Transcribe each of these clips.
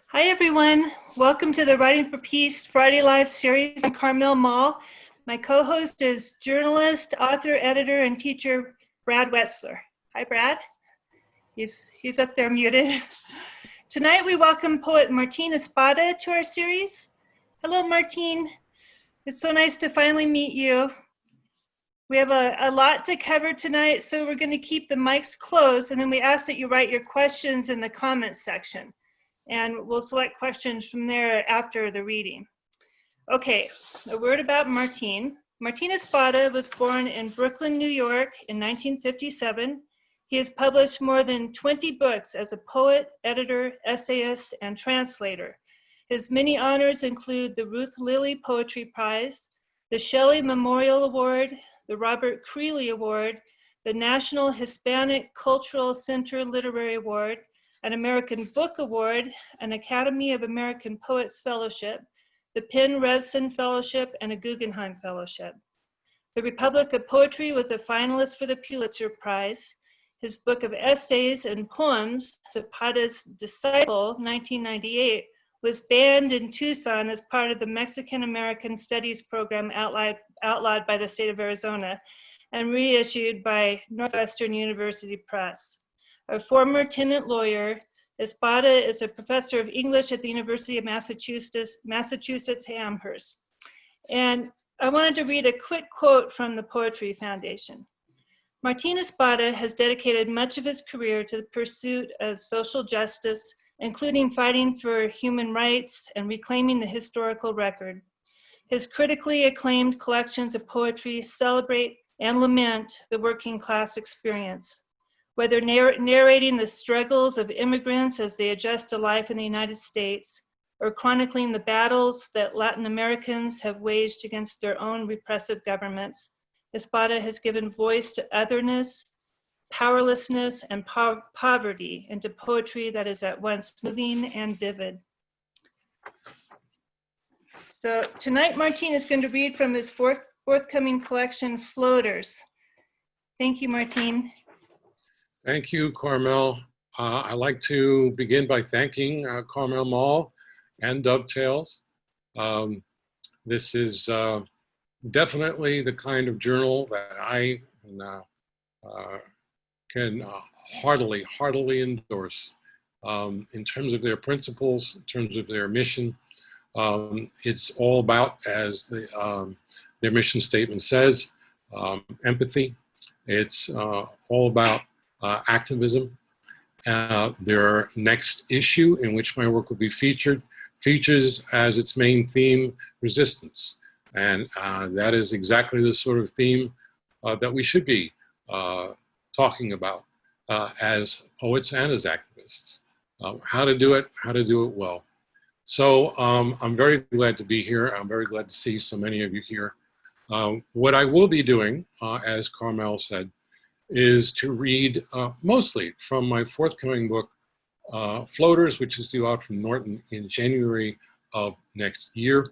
Hi, everyone. Welcome to the Writing for Peace Friday Live series. I'm Carmel Mall. My co-host is journalist, author, editor, and teacher Brad Wetzler. Hi, Brad. He's up there muted. Tonight, we welcome poet Martín Espada to our series. Hello, Martín. It's so nice to finally meet you. We have a lot to cover tonight, so we're going to keep the mics closed, and then we ask that you write your questions in the comments section. And we'll select questions from there after the reading. Okay, a word about Martín. Martín Espada was born in Brooklyn, New York in 1957. He has published more than 20 books as a poet, editor, essayist, and translator. His many honors include the Ruth Lilly Poetry Prize, the Shelley Memorial Award, the Robert Creeley Award, the National Hispanic Cultural Center Literary Award, an American Book Award, an Academy of American Poets Fellowship, the Revson Fellowship, and a Guggenheim Fellowship. The Republic of Poetry was a finalist for the Pulitzer Prize. His book of essays and poems, Zapata's Disciple, 1998, was banned in Tucson as part of the Mexican-American Studies program outlawed by the state of Arizona and reissued by Northwestern University Press. A former tenant lawyer, Espada is a professor of English at the University of Massachusetts-Amherst. And I wanted to read a quick quote from the Poetry Foundation. Martín Espada has dedicated much of his career to the pursuit of social justice, including fighting for human rights and reclaiming the historical record. His critically acclaimed collections of poetry celebrate and lament the working class experience. Whether narrating the struggles of immigrants as they adjust to life in the United States, or chronicling the battles that Latin Americans have waged against their own repressive governments, Espada has given voice to otherness, powerlessness, and poverty into poetry that is at once moving and vivid. So tonight, Martín is going to read from his forthcoming collection, Floaters. Thank you, Martín. Thank you, Carmel. I'd like to begin by thanking Carmel Mall and Dovetails. This is definitely the kind of journal that I can heartily endorse. In terms of their principles, in terms of their mission, it's all about, as their mission statement says, empathy. It's all about activism. Their next issue, in which my work will be featured, features as its main theme resistance. And that is exactly the sort of theme that we should be talking about as poets and as activists. How to do it well. So I'm very glad to be here. I'm very glad to see so many of you here. What I will be doing, as Carmel said, is to read mostly from my forthcoming book, Floaters, which is due out from Norton in January of next year.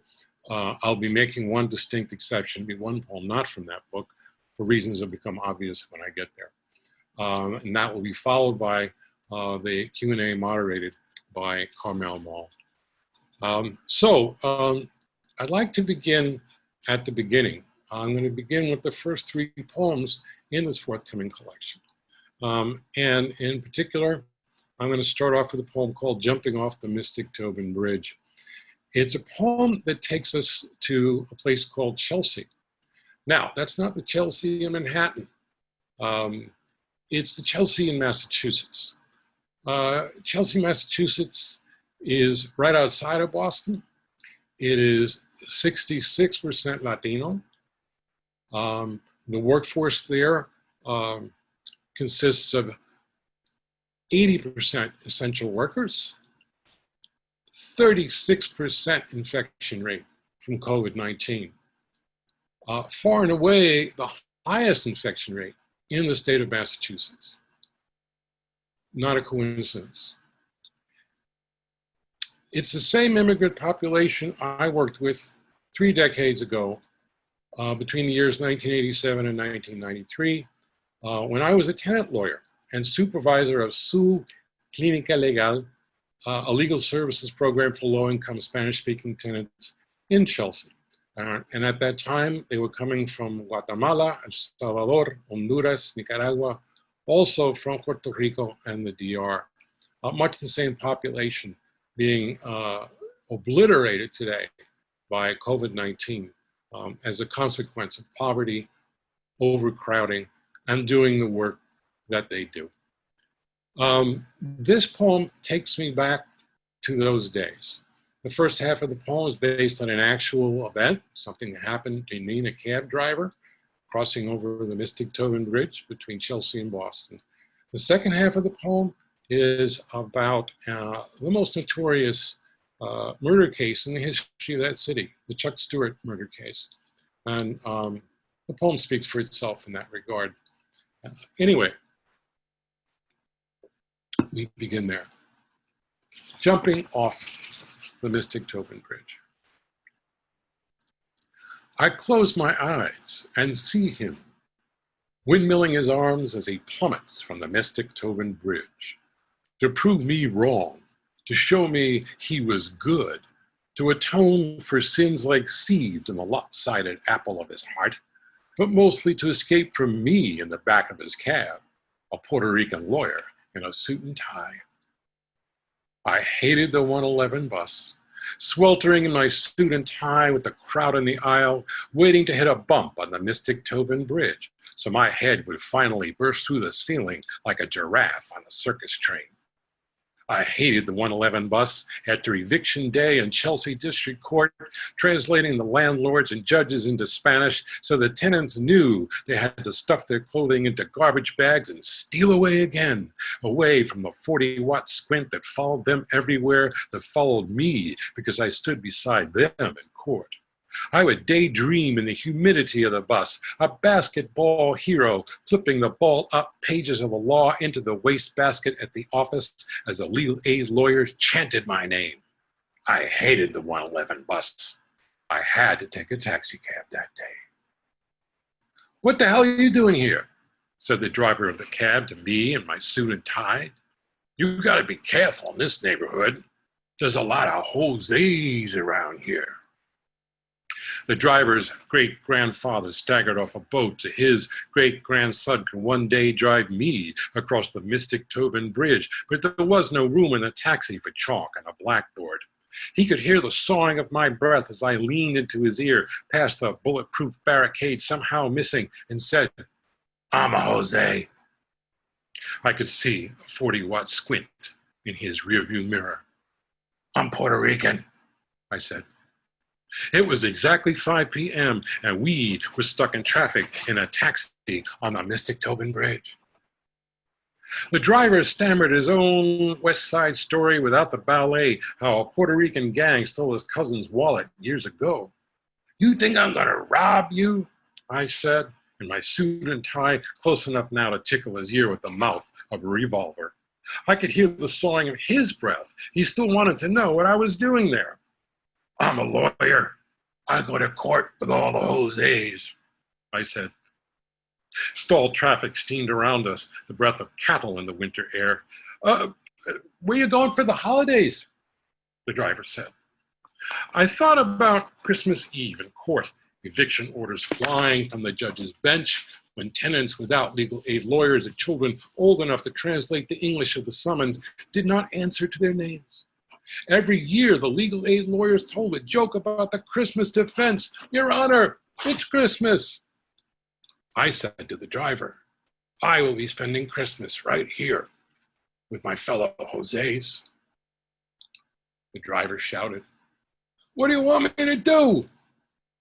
I'll be making one distinct exception, be one poem not from that book, for reasons that become obvious when I get there. And that will be followed by the Q&A moderated by Carmel Mall. I'd like to begin at the beginning. I'm going to begin with the first three poems in this forthcoming collection. And in particular, I'm going to start off with a poem called Jumping Off the Mystic Tobin Bridge. It's a poem that takes us to a place called Chelsea. Now, that's not the Chelsea in Manhattan. It's the Chelsea in Massachusetts. Chelsea, Massachusetts is right outside of Boston. It is 66% Latino. The workforce there consists of 80% essential workers, 36% infection rate from COVID-19. Far and away the highest infection rate in the state of Massachusetts. Not a coincidence. It's the same immigrant population I worked with 3 decades ago, between the years 1987 and 1993, when I was a tenant lawyer and supervisor of Su Clínica Legal a legal services program for low-income Spanish-speaking tenants in Chelsea. And at that time, they were coming from Guatemala, El Salvador, Honduras, Nicaragua, also from Puerto Rico and the DR. Much the same population being obliterated today by COVID-19 as a consequence of poverty, overcrowding, and doing the work that they do. This poem takes me back to those days. The first half of the poem is based on an actual event, something that happened to me and a cab driver crossing over the Mystic Tobin Bridge between Chelsea and Boston. The second half of the poem is about the most notorious murder case in the history of that city, the Chuck Stewart murder case. And the poem speaks for itself in that regard. Anyway, we begin there. Jumping off the Mystic Tobin Bridge. I close my eyes and see him, windmilling his arms as he plummets from the Mystic Tobin Bridge, to prove me wrong, to show me he was good, to atone for sins like seeds in the lopsided apple of his heart, but mostly to escape from me in the back of his cab, a Puerto Rican lawyer in a suit and tie. I hated the 111 bus, sweltering in my suit and tie with the crowd in the aisle, waiting to hit a bump on the Mystic Tobin Bridge so my head would finally burst through the ceiling like a giraffe on a circus train. I hated the 111 bus after eviction day in Chelsea District Court, translating the landlords and judges into Spanish so the tenants knew they had to stuff their clothing into garbage bags and steal away again, away from the 40-watt squint that followed them everywhere, that followed me because I stood beside them in court. I would daydream in the humidity of the bus, a basketball hero, flipping the ball up pages of the law into the wastebasket at the office as the legal aid lawyers chanted my name. I hated the 111 bus. I had to take a taxi cab that day. "What the hell are you doing here?" said the driver of the cab to me in my suit and tie. "You gotta be careful in this neighborhood. There's a lot of Jose's around here." The driver's great-grandfather staggered off a boat so his great-grandson could one day drive me across the Mystic Tobin Bridge, but there was no room in the taxi for chalk and a blackboard. He could hear the sawing of my breath as I leaned into his ear past the bulletproof barricade somehow missing and said, "I'm a Jose." I could see a 40-watt squint in his rearview mirror. "I'm Puerto Rican," I said. It was exactly 5 p.m. and we were stuck in traffic in a taxi on the Mystic Tobin Bridge. The driver stammered his own West Side story without the ballet, how a Puerto Rican gang stole his cousin's wallet years ago. "You think I'm gonna rob you?" I said, in my suit and tie, close enough now to tickle his ear with the mouth of a revolver. I could hear the sawing of his breath. He still wanted to know what I was doing there. "I'm a lawyer. I go to court with all the Jose's," I said. Stalled traffic steamed around us, the breath of cattle in the winter air. Where you going for the holidays?" the driver said. I thought about Christmas Eve in court, eviction orders flying from the judge's bench, when tenants without legal aid lawyers and children old enough to translate the English of the summons did not answer to their names. Every year, the legal aid lawyers told a joke about the Christmas defense. "Your Honor, it's Christmas." I said to the driver, "I will be spending Christmas right here with my fellow Jose's." The driver shouted, "What do you want me to do?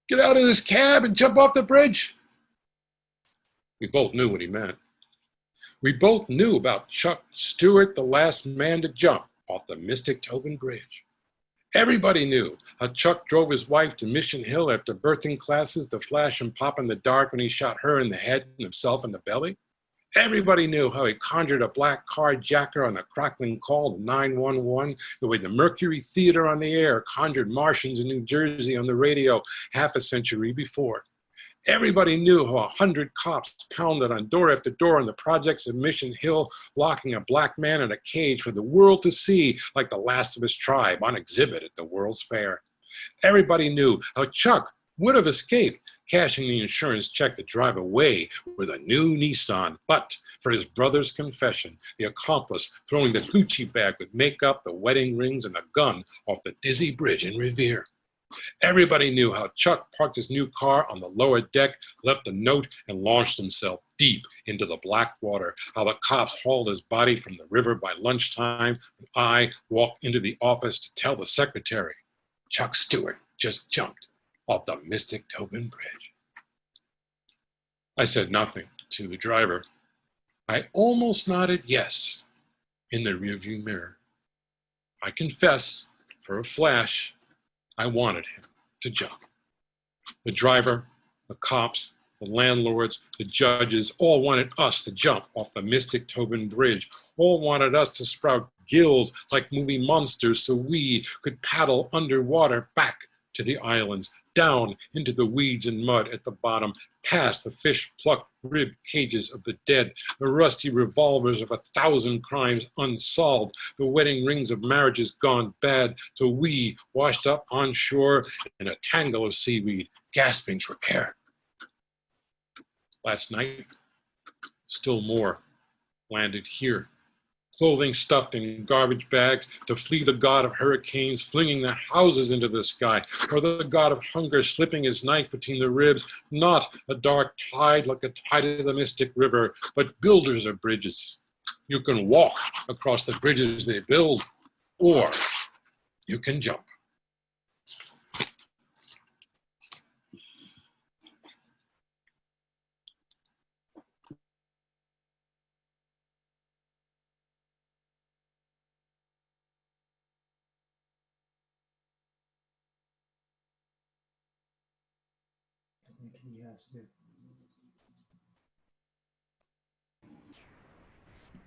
Get out of this cab and jump off the bridge?" We both knew what he meant. We both knew about Chuck Stewart, the last man to jump off the Mystic Tobin Bridge. Everybody knew how Chuck drove his wife to Mission Hill after birthing classes to flash and pop in the dark when he shot her in the head and himself in the belly. Everybody knew how he conjured a black carjacker on the crackling call to 911, the way the Mercury Theater on the air conjured Martians in New Jersey on the radio half a century before. Everybody knew how 100 cops pounded on door after door on the projects of Mission Hill, locking a black man in a cage for the world to see, like the last of his tribe on exhibit at the World's Fair. Everybody knew how Chuck would have escaped, cashing the insurance check to drive away with a new Nissan, but for his brother's confession, the accomplice throwing the Gucci bag with makeup, the wedding rings, and a gun off the dizzy bridge in Revere. Everybody knew how Chuck parked his new car on the lower deck, left a note, and launched himself deep into the black water. How the cops hauled his body from the river by lunchtime, and I walked into the office to tell the secretary, Chuck Stewart just jumped off the Mystic Tobin Bridge. I said nothing to the driver. I almost nodded yes in the rearview mirror. I confess, for a flash, I wanted him to jump. The driver, the cops, the landlords, the judges all wanted us to jump off the Mystic Tobin Bridge, all wanted us to sprout gills like movie monsters so we could paddle underwater back to the islands, down into the weeds and mud at the bottom, past the fish-plucked rib cages of the dead, the rusty revolvers of 1,000 crimes unsolved, the wedding rings of marriages gone bad, so we washed up on shore in a tangle of seaweed, gasping for air. Last night, still more landed here. Clothing stuffed in garbage bags to flee the god of hurricanes, flinging their houses into the sky, or the god of hunger slipping his knife between the ribs, not a dark tide like the tide of the Mystic River, but builders of bridges. You can walk across the bridges they build, or you can jump.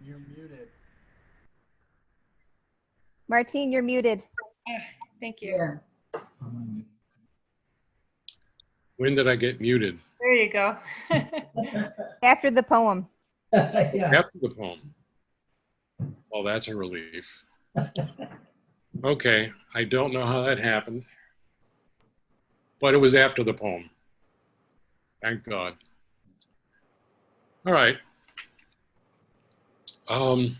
You're muted. Martine, you're muted. Thank you. Yeah. When did I get muted? There you go. After the poem. Yeah. After the poem. Well, that's a relief. Okay, I don't know how that happened, but it was after the poem. Thank God. All right. I'm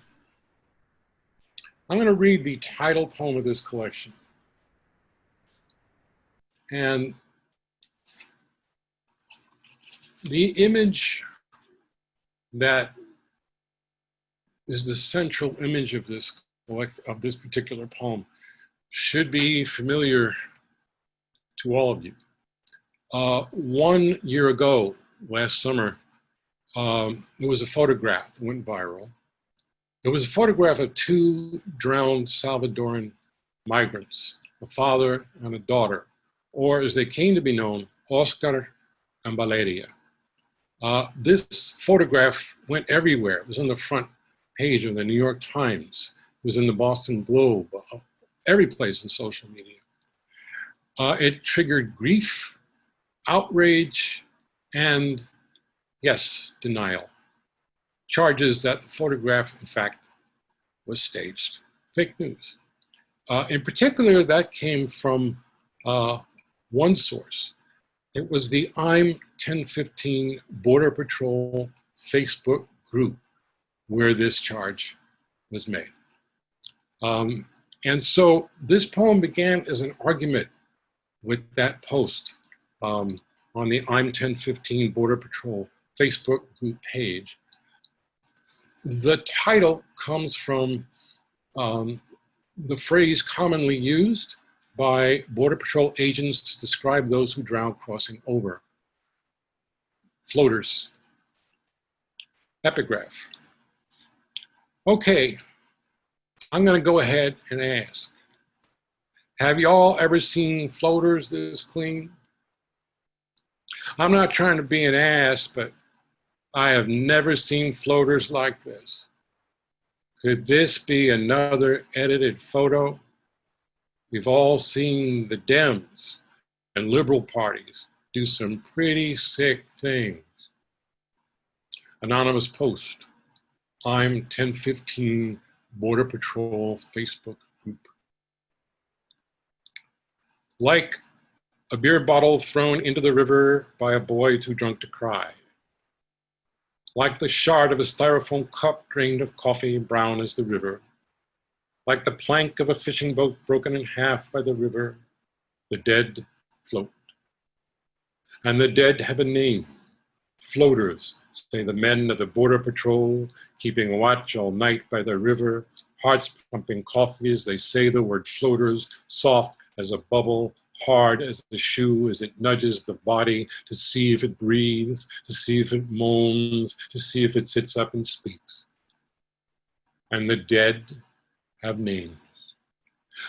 going to read the title poem of this collection. And the image that is the central image of this particular poem should be familiar to all of you. 1 year ago, last summer, there was a photograph that went viral. It was a photograph of two drowned Salvadoran migrants, a father and a daughter, or as they came to be known, Oscar and Valeria. This photograph went everywhere. It was on the front page of the New York Times. It was in the Boston Globe, every place in social media. It triggered grief, outrage, and, yes, denial. Charges that the photograph, in fact, was staged. Fake news. In particular, that came from one source. It was the I'm 1015 Border Patrol Facebook group where this charge was made. And so this poem began as an argument with that post on the I'm 1015 Border Patrol Facebook group page. The title comes from the phrase commonly used by Border Patrol agents to describe those who drown crossing over. Floaters. Epigraph. Okay, I'm gonna go ahead and ask, have y'all ever seen floaters this clean? I'm not trying to be an ass, but I have never seen floaters like this. Could this be another edited photo? We've all seen the Dems and liberal parties do some pretty sick things. Anonymous post. I'm 1015 Border Patrol Facebook group. Like a beer bottle thrown into the river by a boy too drunk to cry. Like the shard of a styrofoam cup drained of coffee, brown as the river. Like the plank of a fishing boat broken in half by the river, the dead float. And the dead have a name. Floaters, say the men of the Border Patrol, keeping watch all night by the river, hearts pumping coffee as they say the word floaters, soft as a bubble, hard as the shoe as it nudges the body to see if it breathes, to see if it moans, to see if it sits up and speaks. And the dead have names.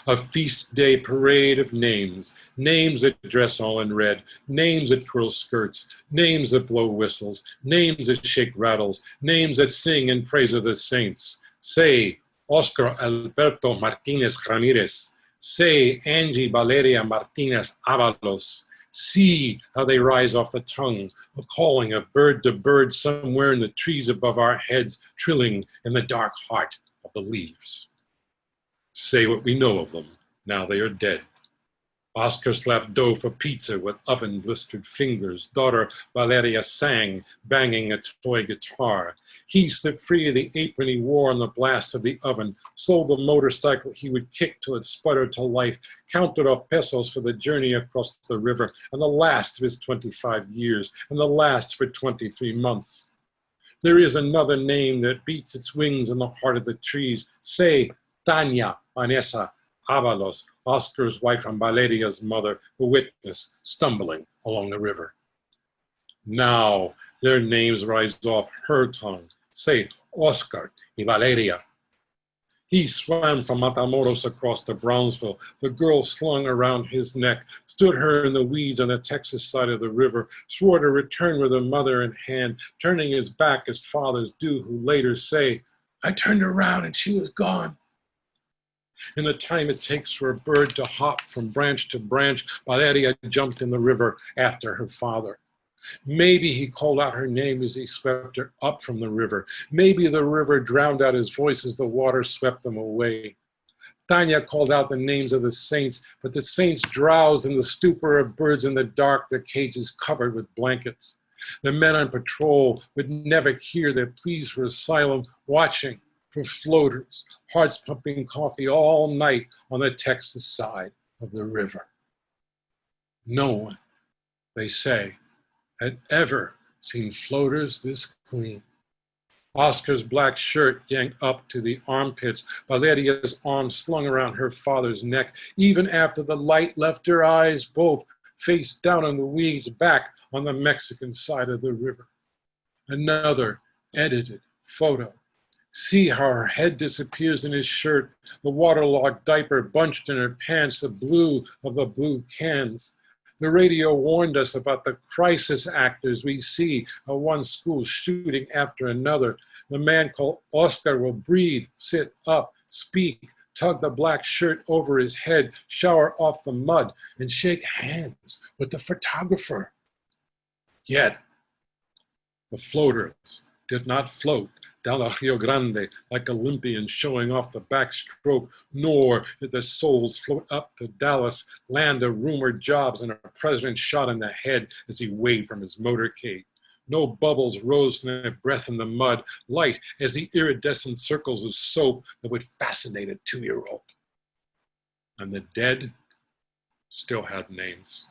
A feast day parade of names, names that dress all in red, names that twirl skirts, names that blow whistles, names that shake rattles, names that sing in praise of the saints. Say Oscar Alberto Martinez Ramirez. Say Angie Valeria Martinez Avalos. See how they rise off the tongue, a calling of bird to bird somewhere in the trees above our heads, trilling in the dark heart of the leaves. Say what we know of them, now they are dead. Oscar slapped dough for pizza with oven-blistered fingers. Daughter Valeria sang, banging a toy guitar. He slipped free of the apron he wore on the blast of the oven, sold the motorcycle he would kick till it sputtered to life, counted off pesos for the journey across the river, and the last of his 25 years, and the last for 23 months. There is another name that beats its wings in the heart of the trees. Say, Tanya Vanessa Avalos, Oscar's wife and Valeria's mother, who witnessed stumbling along the river. Now their names rise off her tongue. Say Oscar y Valeria. He swam from Matamoros across to Brownsville. The girl slung around his neck, stood her in the weeds on the Texas side of the river, swore to return with her mother in hand, turning his back as fathers do, who later say, I turned around and she was gone. In the time it takes for a bird to hop from branch to branch, Valeria jumped in the river after her father. Maybe he called out her name as he swept her up from the river. Maybe the river drowned out his voice as the water swept them away. Tanya called out the names of the saints, but the saints drowsed in the stupor of birds in the dark, their cages covered with blankets. The men on patrol would never hear their pleas for asylum, watching for floaters, hearts pumping coffee all night on the Texas side of the river. No one, they say, had ever seen floaters this clean. Oscar's black shirt yanked up to the armpits, Valeria's arms slung around her father's neck, even after the light left her eyes, both face down in the weeds, back on the Mexican side of the river. Another edited photo. See how her head disappears in his shirt, the waterlogged diaper bunched in her pants, the blue of the blue cans. The radio warned us about the crisis actors we see at one school shooting after another. The man called Oscar will breathe, sit up, speak, tug the black shirt over his head, shower off the mud, and shake hands with the photographer. Yet, the floaters did not float down the Rio Grande like Olympians showing off the backstroke, nor did the souls float up to Dallas, land of rumored jobs and a president shot in the head as he waved from his motorcade. No bubbles rose from their breath in the mud, light as the iridescent circles of soap that would fascinate a 2-year-old. And the dead still had names.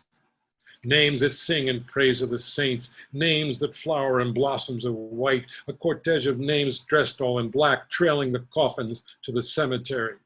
Names that sing in praise of the saints, names that flower in blossoms of white, a cortege of names dressed all in black, trailing the coffins to the cemetery.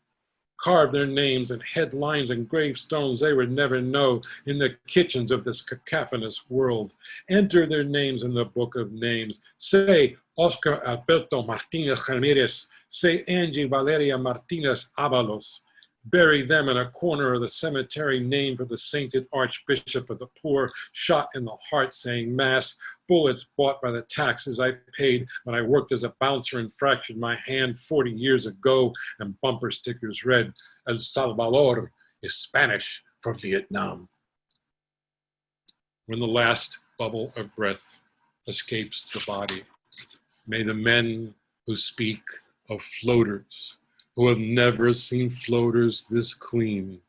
Carve their names in headlines and gravestones they would never know in the kitchens of this cacophonous world. Enter their names in the book of names. Say Oscar Alberto Martinez Ramirez. Say Angie Valeria Martinez Avalos. Bury them in a corner of the cemetery named for the sainted Archbishop of the Poor, shot in the heart saying mass, bullets bought by the taxes I paid when I worked as a bouncer and fractured my hand 40 years ago, and bumper stickers read, El Salvador is Spanish for Vietnam. when the last bubble of breath escapes the body. May the men who speak of floaters, who have never seen floaters this clean,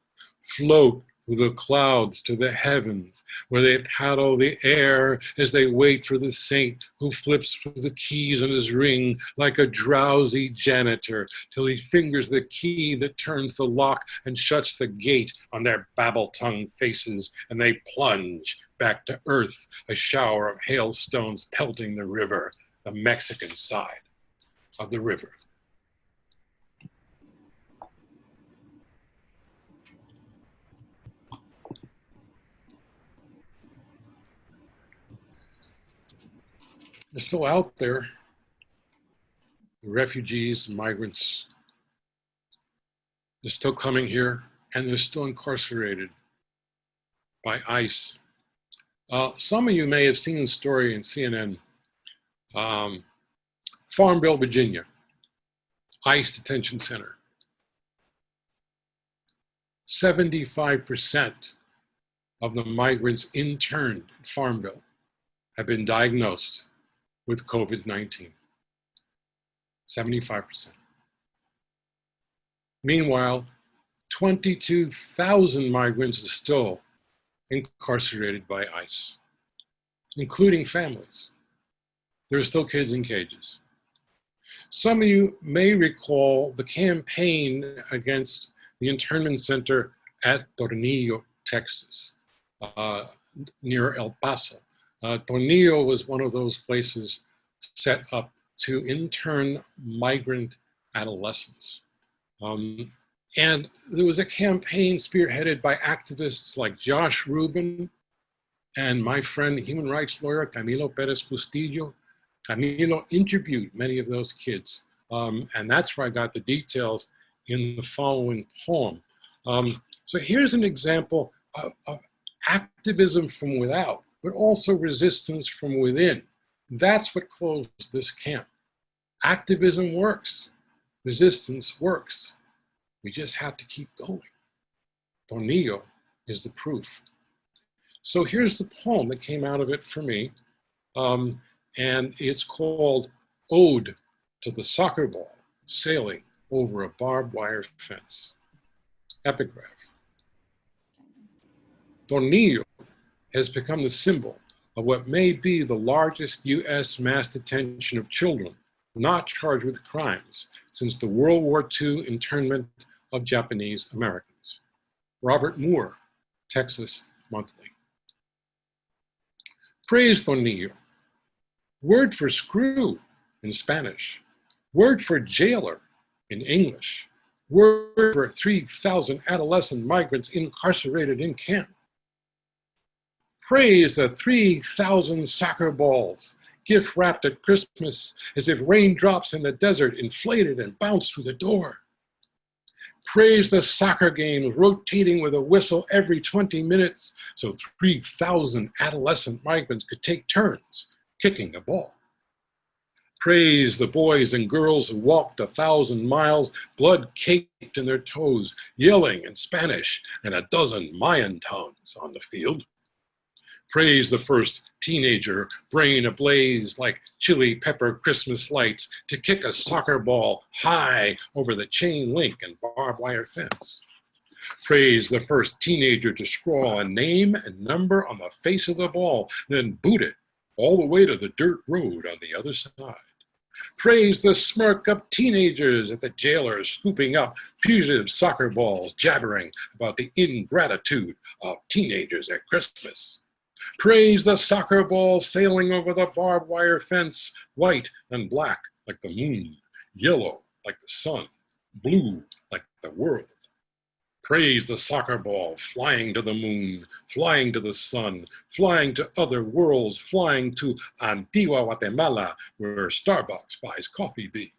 float through the clouds to the heavens, where they paddle the air as they wait for the saint who flips through the keys on his ring like a drowsy janitor till he fingers the key that turns the lock and shuts the gate on their babble-tongued faces, and they plunge back to earth, a shower of hailstones pelting the river, the Mexican side of the river. They're still out there, the refugees and migrants. They're still coming here, and they're still incarcerated by ICE. Some of you may have seen the story in CNN. Farmville, Virginia, ICE detention center. 75% of the migrants interned at Farmville have been diagnosed with COVID-19. 75%. Meanwhile, 22,000 migrants are still incarcerated by ICE, including families. There are still kids in cages. Some of you may recall the campaign against the internment center at Tornillo, Texas, near El Paso. Tornillo was one of those places set up to intern migrant adolescents. And there was a campaign spearheaded by activists like Josh Rubin and my friend, human rights lawyer, Camilo Perez Bustillo. Camilo interviewed many of those kids. And that's where I got the details in the following poem. So here's an example of activism from without, but also resistance from within. That's what closed this camp. Activism works. Resistance works. We just have to keep going. Tornillo is the proof. So here's the poem that came out of it for me. And it's called Ode to the Soccer Ball Sailing Over a Barbed Wire Fence. Epigraph. Tornillo has become the symbol of what may be the largest U.S. mass detention of children not charged with crimes since the World War II internment of Japanese Americans. Robert Moore, Texas Monthly. Praise Tornillo. Word for screw in Spanish. Word for jailer in English. Word for 3,000 adolescent migrants incarcerated in camp. Praise the 3,000 soccer balls, gift wrapped at Christmas, as if raindrops in the desert inflated and bounced through the door. Praise the soccer games rotating with a whistle every 20 minutes, so 3,000 adolescent migrants could take turns kicking the ball. Praise the boys and girls who walked 1,000 miles, blood caked in their toes, yelling in Spanish and a dozen Mayan tongues on the field. Praise the first teenager, brain ablaze like chili pepper Christmas lights, to kick a soccer ball high over the chain link and barbed wire fence. Praise the first teenager to scrawl a name and number on the face of the ball, then boot it all the way to the dirt road on the other side. Praise the smirk of teenagers at the jailers scooping up fugitive soccer balls, jabbering about the ingratitude of teenagers at Christmas. Praise the soccer ball sailing over the barbed wire fence, white and black like the moon, yellow like the sun, blue like the world. Praise the soccer ball flying to the moon, flying to the sun, flying to other worlds, flying to Antigua, Guatemala, where Starbucks buys coffee beans.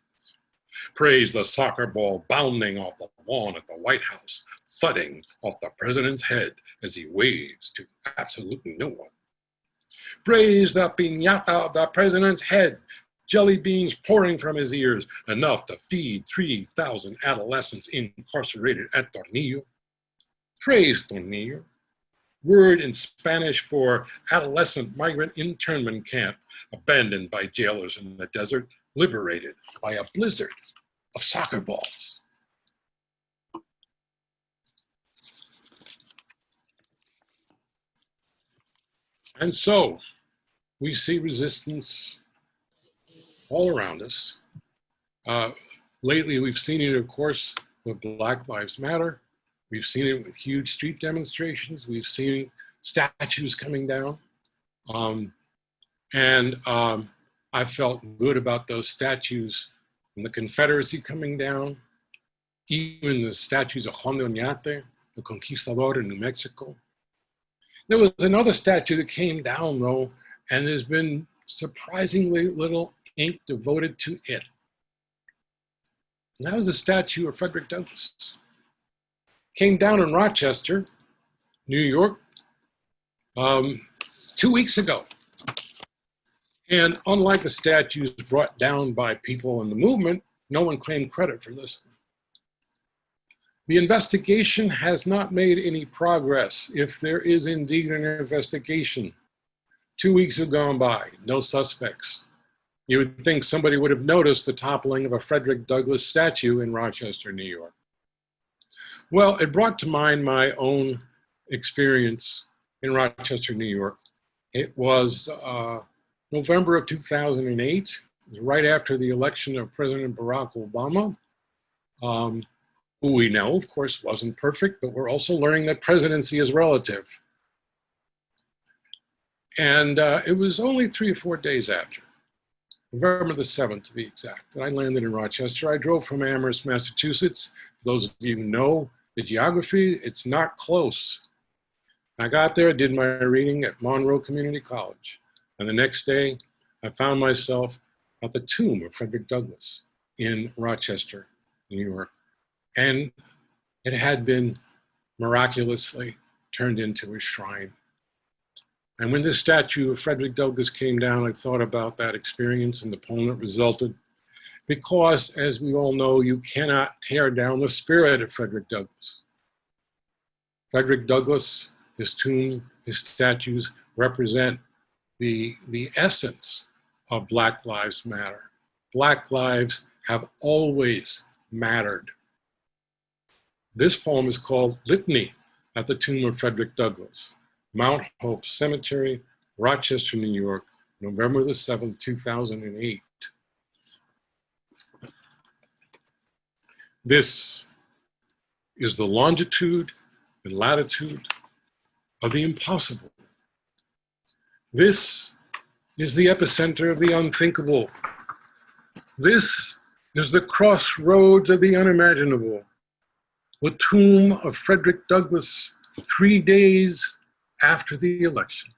Praise the soccer ball bounding off the lawn at the White House, thudding off the president's head as he waves to absolutely no one. Praise the piñata of the president's head, jelly beans pouring from his ears, enough to feed 3,000 adolescents incarcerated at Tornillo. Praise Tornillo. word in Spanish for adolescent migrant internment camp, abandoned by jailers in the desert, liberated by a blizzard of soccer balls. And so we see resistance all around us. Lately, we've seen it, of course, with Black Lives Matter. We've seen it with huge street demonstrations. We've seen statues coming down. I felt good about those statues and the Confederacy coming down, even the statues of Juan de Oñate, the conquistador in New Mexico. There was another statue that came down, though, and there's been surprisingly little ink devoted to it. And that was a statue of Frederick Douglass. Came down in Rochester, New York, 2 weeks ago. And unlike the statues brought down by people in the movement, no one claimed credit for this one. The investigation has not made any progress. If there is indeed an investigation, 2 weeks have gone by, no suspects. You would think somebody would have noticed the toppling of a Frederick Douglass statue in Rochester, New York. Well, it brought to mind my own experience in Rochester, New York. It was November of 2008, it was right after the election of President Barack Obama, who we know, of course, wasn't perfect, but we're also learning that presidency is relative. And it was only 3 or 4 days after, November the 7th to be exact, that I landed in Rochester. I drove from Amherst, Massachusetts. For those of you who know the geography, it's not close. I got there, did my reading at Monroe Community College. And the next day, I found myself at the tomb of Frederick Douglass in Rochester, New York. And it had been miraculously turned into a shrine. And when this statue of Frederick Douglass came down, I thought about that experience and the poem that resulted. Because, as we all know, you cannot tear down the spirit of Frederick Douglass. Frederick Douglass, his tomb, his statues represent the essence of Black Lives Matter. Black lives have always mattered. This poem is called Litany at the Tomb of Frederick Douglass, Mount Hope Cemetery, Rochester, New York, November the 7th, 2008. This is the longitude and latitude of the impossible. This is the epicenter of the unthinkable. This is the crossroads of the unimaginable. The tomb of Frederick Douglass 3 days after the election.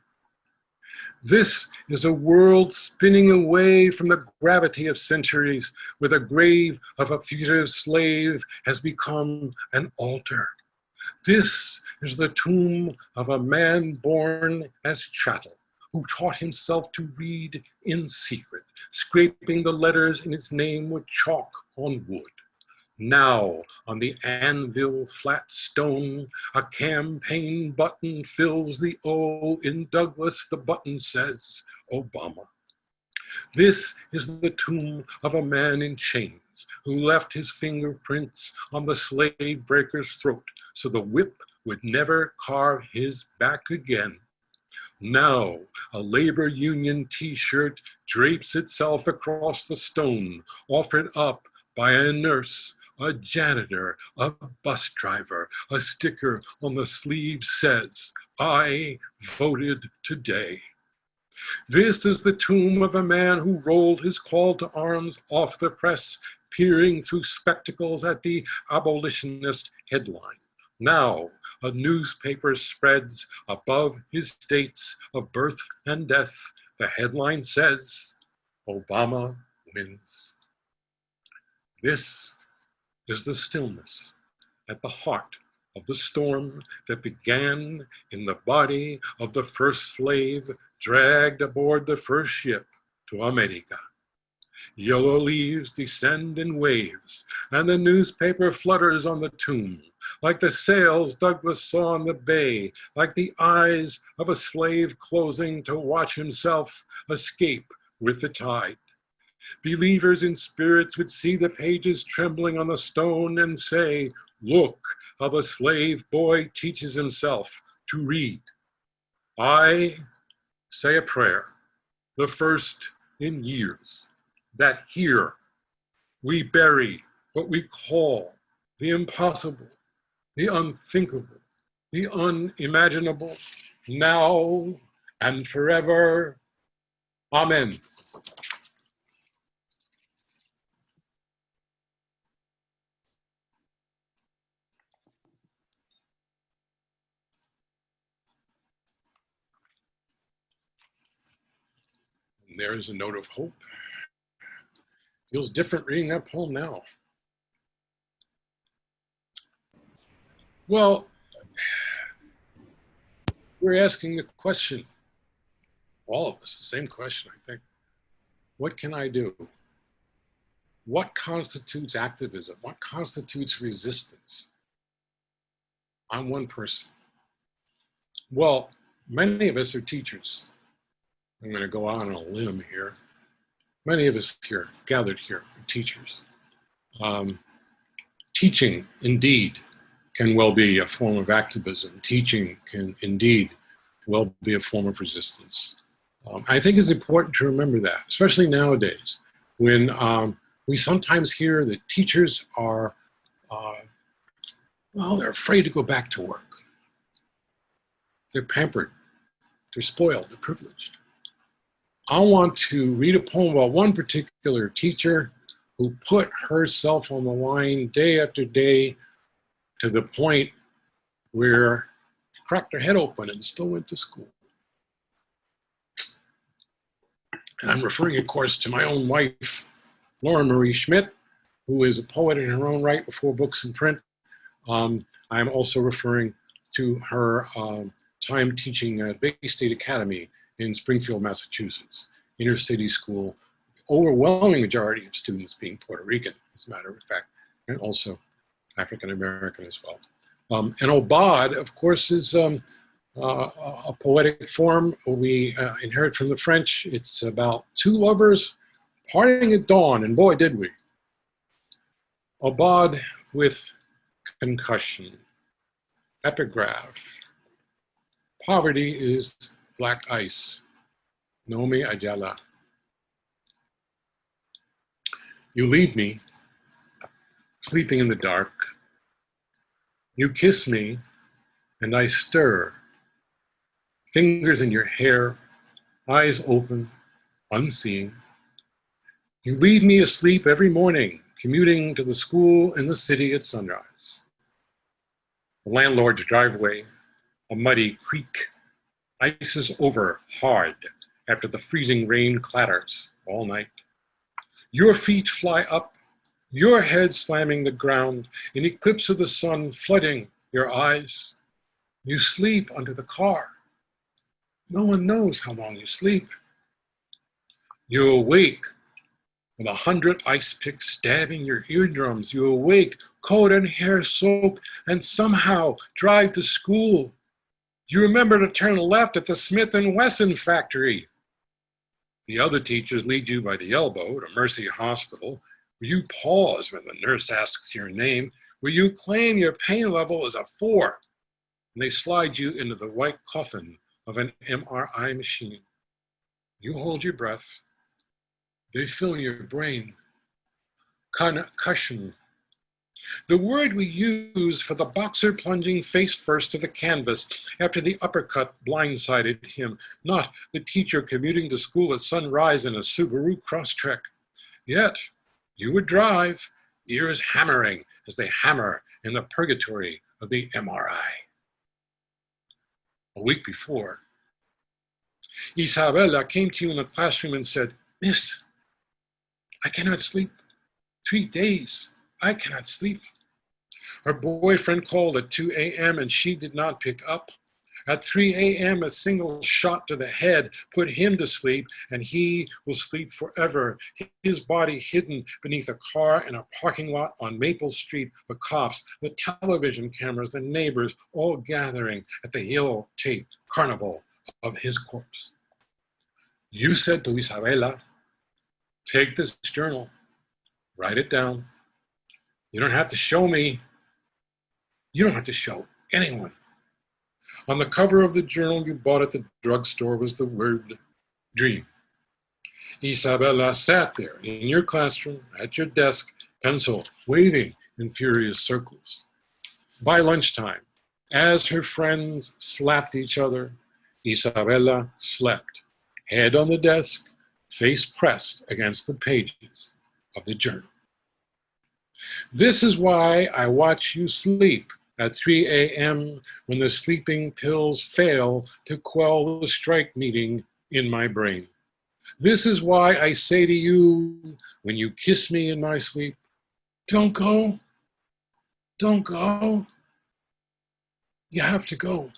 This is a world spinning away from the gravity of centuries, where the grave of a fugitive slave has become an altar. This is the tomb of a man born as chattel, who taught himself to read in secret, scraping the letters in his name with chalk on wood. Now, on the anvil flat stone, a campaign button fills the O in Douglass. The button says, Obama. This is the tomb of a man in chains who left his fingerprints on the slave breaker's throat so the whip would never carve his back again. Now, a labor union t-shirt drapes itself across the stone, offered up by a nurse, a janitor, a bus driver. A sticker on the sleeve says, I voted today. This is the tomb of a man who rolled his call to arms off the press, peering through spectacles at the abolitionist headline. Now, a newspaper spreads above his dates of birth and death. The headline says, Obama wins. This is the stillness at the heart of the storm that began in the body of the first slave dragged aboard the first ship to America. Yellow leaves descend in waves, and the newspaper flutters on the tomb, like the sails Douglas saw in the bay, like the eyes of a slave closing to watch himself escape with the tide. Believers in spirits would see the pages trembling on the stone and say, "Look how the slave boy teaches himself to read." I say a prayer, the first in years, that here we bury what we call the impossible, the unthinkable, the unimaginable, now and forever. Amen. And there is a note of hope. Feels different reading that poem now. Well, we're asking the question, all of us, the same question, I think. What can I do? What constitutes activism? What constitutes resistance? I'm one person. Well, many of us are teachers. I'm going to go out on a limb here. Many of us here, gathered here, are teachers. Teaching, indeed, can well be a form of activism. Teaching can indeed well be a form of resistance. I think it's important to remember that, especially nowadays, when we sometimes hear that teachers are, well, they're afraid to go back to work. They're pampered, they're spoiled, they're privileged. I want to read a poem about one particular teacher who put herself on the line day after day to the point where she cracked her head open and still went to school. And I'm referring, of course, to my own wife, Laura Marie Schmidt, who is a poet in her own right with 4 books in print. I'm also referring to her time teaching at Bay State Academy in Springfield, Massachusetts, inner city school, overwhelming majority of students being Puerto Rican, as a matter of fact, and also African American as well. And outlawed, of course, is a poetic form we inherit from the French. It's about 2 lovers parting at dawn, and boy, did we. Outlawed with concussion. Epigraph. Poverty is black ice. Nomi Ayala. You leave me, sleeping in the dark. You kiss me, and I stir. Fingers in your hair, eyes open, unseeing. You leave me asleep every morning, commuting to the school in the city at sunrise. The landlord's driveway, a muddy creek, ices over hard after the freezing rain clatters all night. Your feet fly up, your head slamming the ground, an eclipse of the sun flooding your eyes. You sleep under the car. No one knows how long you sleep. You awake with 100 ice picks stabbing your eardrums. You awake, coat and hair soaked, and somehow drive to school. You remember to turn left at the Smith & Wesson factory. The other teachers lead you by the elbow to Mercy Hospital, where you pause when the nurse asks your name, where you claim your pain level is a 4, and they slide you into the white coffin of an MRI machine. You hold your breath. They fill your brain. Concussion. The word we use for the boxer plunging face first to the canvas after the uppercut blindsided him, not the teacher commuting to school at sunrise in a Subaru Crosstrek. Yet, you would drive, ears hammering as they hammer in the purgatory of the MRI. A week before, Isabella came to you in the classroom and said, "Miss, I cannot sleep. 3 days, I cannot sleep." Her boyfriend called at 2 a.m. and she did not pick up. At 3 a.m., a single shot to the head put him to sleep, and he will sleep forever. His body hidden beneath a car in a parking lot on Maple Street, the cops, the television cameras, the neighbors, all gathering at the yellow-taped carnival of his corpse. You said to Isabella, take this journal, write it down. You don't have to show me. You don't have to show anyone. On the cover of the journal you bought at the drugstore was the word dream. Isabella sat there in your classroom, at your desk, pencil waving in furious circles. By lunchtime, as her friends slapped each other, Isabella slept, head on the desk, face pressed against the pages of the journal. This is why I watch you sleep at 3 a.m. when the sleeping pills fail to quell the strike meeting in my brain. This is why I say to you, when you kiss me in my sleep, don't go, don't go. You have to go.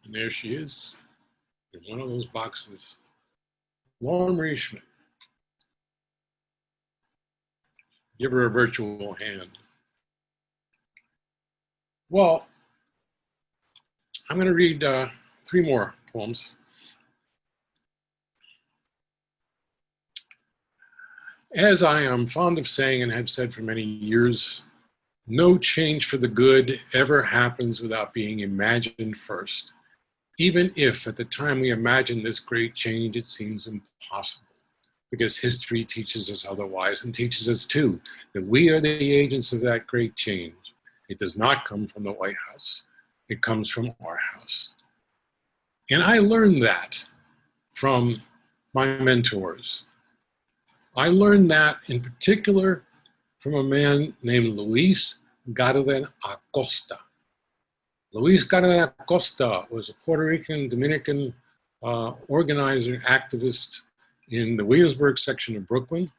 And there she is, in one of those boxes. Lauren Marie Schmidt. Give her a virtual hand. Well, I'm going to read 3 more poems. As I am fond of saying and have said for many years, no change for the good ever happens without being imagined first, even if at the time we imagine this great change it seems impossible, because history teaches us otherwise and teaches us too that we are the agents of that great change. It does not come from the White House. It comes from our house. And I learned that from my mentors. I learned that in particular from a man named Luis Garden Acosta. Luis Garden Acosta was a Puerto Rican Dominican organizer, activist in the Williamsburg section of Brooklyn.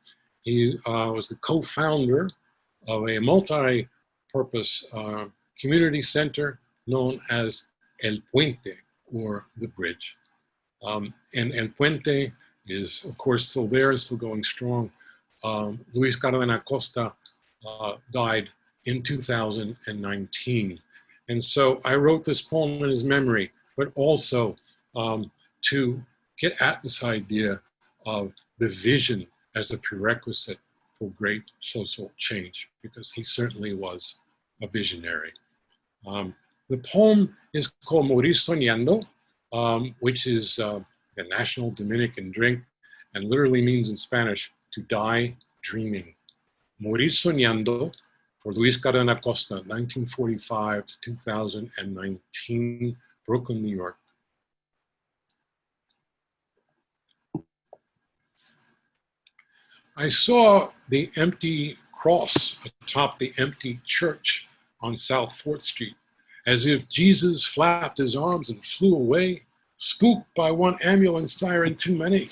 He was the co-founder of a multi-purpose community center known as El Puente, or the Bridge. And El Puente is, of course, still there, still going strong. Luis Garden Acosta died in 2019. And so I wrote this poem in his memory, but also to get at this idea of the vision as a prerequisite for great social change, because he certainly was a visionary. The poem is called Morir Soñando, which is a national Dominican drink and literally means in Spanish to die dreaming. Morir Soñando, for Luis Garden Acosta, 1945 to 2019, Brooklyn, New York. I saw the empty cross atop the empty church on South 4th Street, as if Jesus flapped his arms and flew away, spooked by one ambulance siren too many.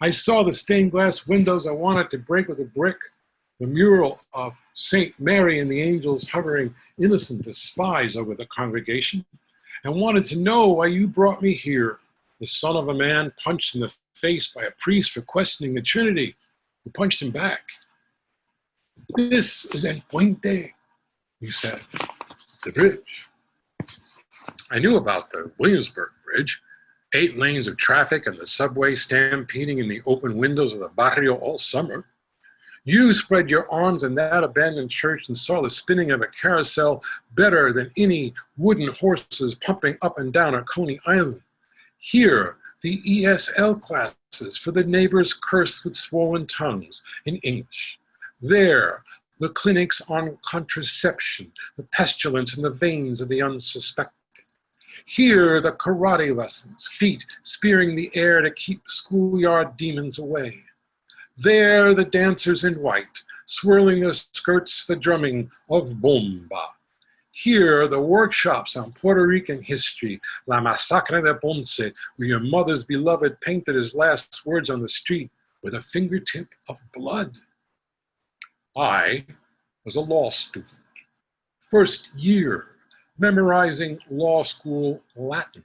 I saw the stained glass windows I wanted to break with a brick, the mural of Saint Mary and the angels hovering innocent as spies over the congregation, and wanted to know why you brought me here, the son of a man punched in the face by a priest for questioning the Trinity, who punched him back. This is El Puente, you said, the bridge. I knew about the Williamsburg Bridge, 8 lanes of traffic and the subway stampeding in the open windows of the barrio all summer. You spread your arms in that abandoned church and saw the spinning of a carousel better than any wooden horses pumping up and down a Coney Island. Here, the ESL classes for the neighbors cursed with swollen tongues in English. There, the clinics on contraception, the pestilence in the veins of the unsuspecting. Here, the karate lessons, feet spearing the air to keep schoolyard demons away. There, the dancers in white, swirling their skirts, the drumming of bomba. Here, the workshops on Puerto Rican history, La Masacre de Ponce, where your mother's beloved painted his last words on the street with a fingertip of blood. I was a law student, first year, memorizing law school Latin,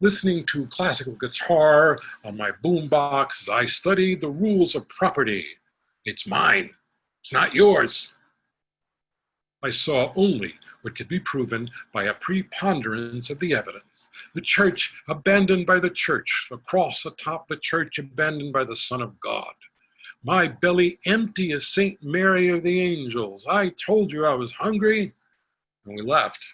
listening to classical guitar on my boombox as I studied the rules of property. It's mine, it's not yours. I saw only what could be proven by a preponderance of the evidence. The church abandoned by the church, the cross atop the church abandoned by the Son of God. My belly empty as Saint Mary of the Angels. I told you I was hungry, and we left.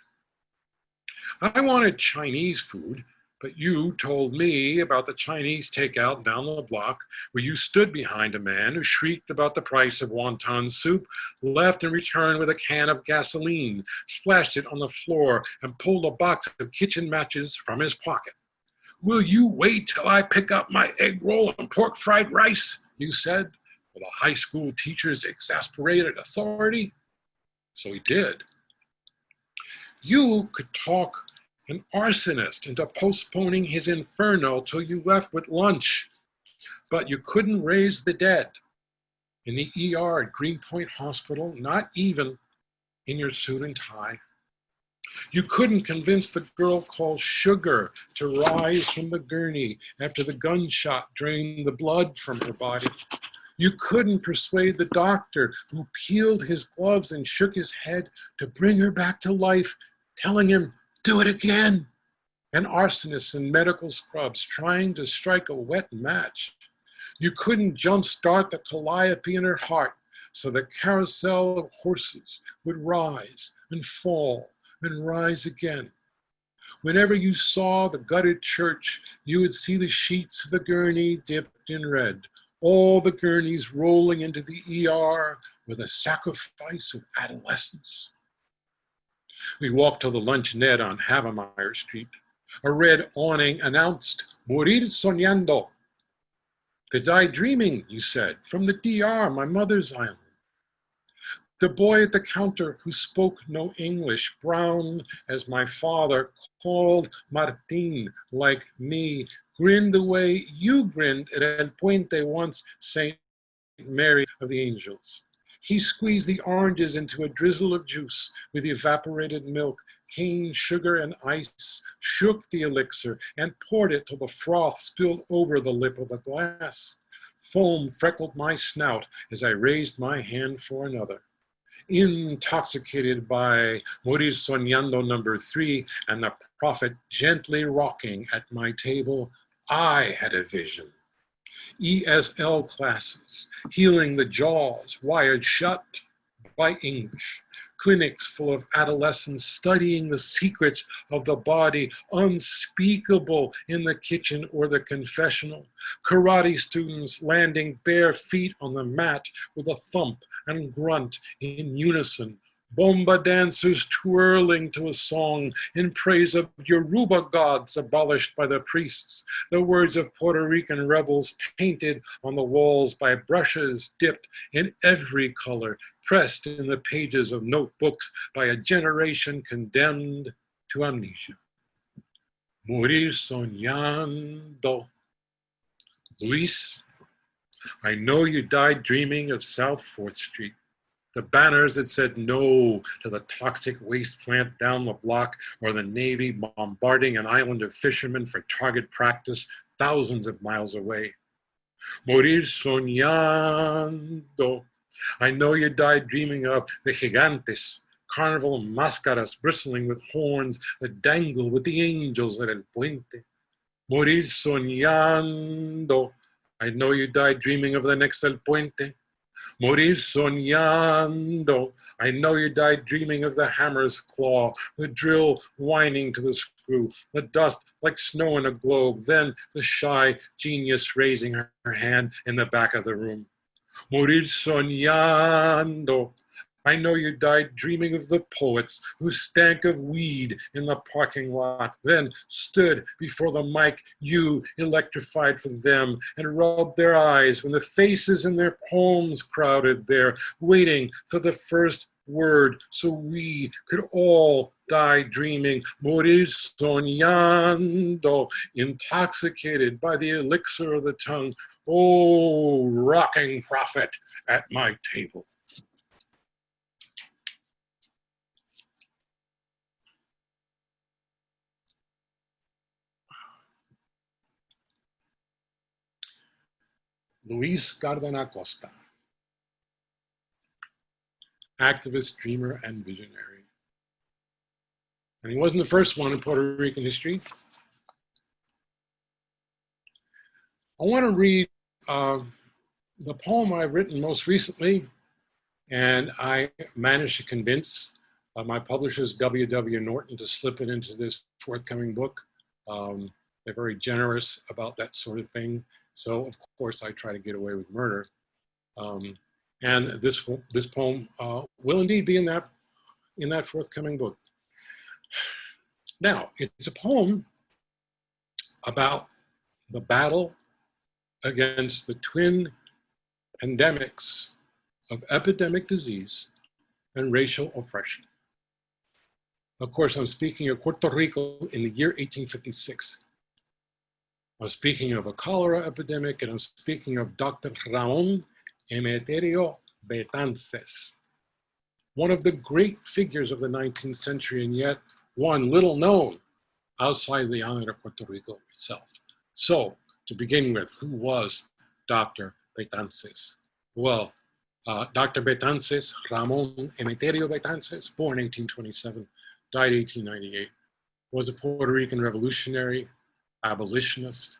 I wanted Chinese food, but you told me about the Chinese takeout down the block where you stood behind a man who shrieked about the price of wonton soup, left and returned with a can of gasoline, splashed it on the floor, and pulled a box of kitchen matches from his pocket. Will you wait till I pick up my egg roll and pork fried rice? You said, with a high school teacher's exasperated authority. So he did. You could talk an arsonist into postponing his inferno till you left with lunch, but you couldn't raise the dead in the ER at Greenpoint Hospital, not even in your suit and tie. You couldn't convince the girl called Sugar to rise from the gurney after the gunshot drained the blood from her body. You couldn't persuade the doctor who peeled his gloves and shook his head to bring her back to life, telling him, do it again. And arsonists in medical scrubs trying to strike a wet match. You couldn't jumpstart the calliope in her heart so the carousel of horses would rise and fall and rise again. Whenever you saw the gutted church, you would see the sheets of the gurney dipped in red, all the gurneys rolling into the ER with a sacrifice of adolescence. We walked to the luncheonette on Havemeyer Street. A red awning announced, Morir soñando. To die dreaming, you said, from the DR, my mother's island. The boy at the counter who spoke no English, brown as my father, called Martín like me, grinned the way you grinned at El Puente once, Saint Mary of the Angels. He squeezed the oranges into a drizzle of juice with evaporated milk, cane sugar, and ice, shook the elixir, and poured it till the froth spilled over the lip of the glass. Foam freckled my snout as I raised my hand for another. Intoxicated by Morir Soñando number 3 and the prophet gently rocking at my table, I had a vision. ESL classes, healing the jaws wired shut by English, clinics full of adolescents studying the secrets of the body, unspeakable in the kitchen or the confessional, karate students landing bare feet on the mat with a thump and grunt in unison, bomba dancers twirling to a song in praise of Yoruba gods abolished by the priests, the words of Puerto Rican rebels painted on the walls by brushes dipped in every color, pressed in the pages of notebooks by a generation condemned to amnesia. Morir soñando. Luis, I know you died dreaming of South 4th Street. The banners that said no to the toxic waste plant down the block, or the Navy bombarding an island of fishermen for target practice thousands of miles away. Morir soñando. I know you died dreaming of the gigantes, carnival máscaras bristling with horns that dangle with the angels at El Puente. Morir soñando. I know you died dreaming of the next El Puente. Morir soñando. I know you died dreaming of the hammer's claw, the drill whining to the screw, the dust like snow in a globe, then the shy genius raising her hand in the back of the room. Morir soñando. I know you died dreaming of the poets who stank of weed in the parking lot, then stood before the mic you electrified for them and rubbed their eyes when the faces in their poems crowded there, waiting for the first word so we could all die dreaming. Morir soñando, intoxicated by the elixir of the tongue. Oh, rocking prophet at my table. Luis Carden Acosta, activist, dreamer, and visionary. And he wasn't the first one in Puerto Rican history. I want to read the poem I've written most recently, and I managed to convince my publishers, W.W. Norton, to slip it into this forthcoming book. They're very generous about that sort of thing. So, of course, I try to get away with murder. And this poem will indeed be in that forthcoming book. Now, it's a poem about the battle against the twin pandemics of epidemic disease and racial oppression. Of course, I'm speaking of Puerto Rico in the year 1856. I'm speaking of a cholera epidemic, and I'm speaking of Dr. Ramon Emeterio Betances, one of the great figures of the 19th century, and yet one little known outside the island of Puerto Rico itself. So, to begin with, who was Dr. Betances? Well, Dr. Betances, Ramon Emeterio Betances, born 1827, died 1898, was a Puerto Rican revolutionary, abolitionist,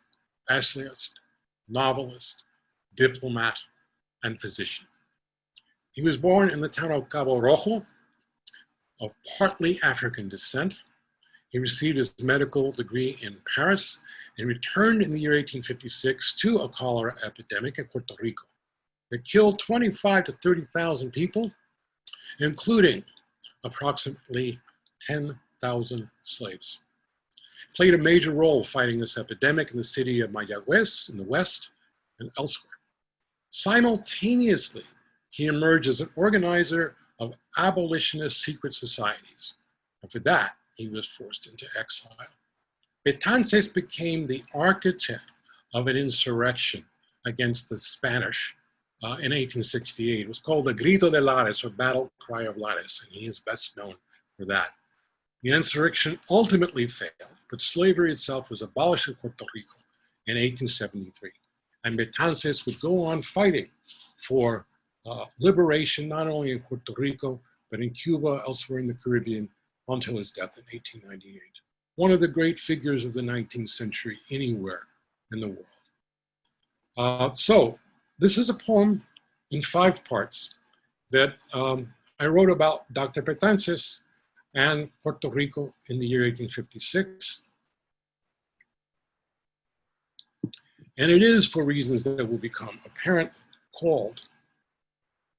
essayist, novelist, diplomat, and physician. He was born in the town of Cabo Rojo, of partly African descent. He received his medical degree in Paris and returned in the year 1856 to a cholera epidemic in Puerto Rico that killed 25 to 30,000 people, including approximately 10,000 slaves. He played a major role fighting this epidemic in the city of Mayagüez in the West and elsewhere. Simultaneously, he emerged as an organizer of abolitionist secret societies, and for that, he was forced into exile. Betances became the architect of an insurrection against the Spanish in 1868. It was called the Grito de Lares, or Battle Cry of Lares, and he is best known for that. The insurrection ultimately failed, but slavery itself was abolished in Puerto Rico in 1873. And Betances would go on fighting for liberation, not only in Puerto Rico, but in Cuba, elsewhere in the Caribbean, until his death in 1898. One of the great figures of the 19th century anywhere in the world. So this is a poem in 5 parts that I wrote about Dr. Betances and Puerto Rico in the year 1856. And it is, for reasons that will become apparent, called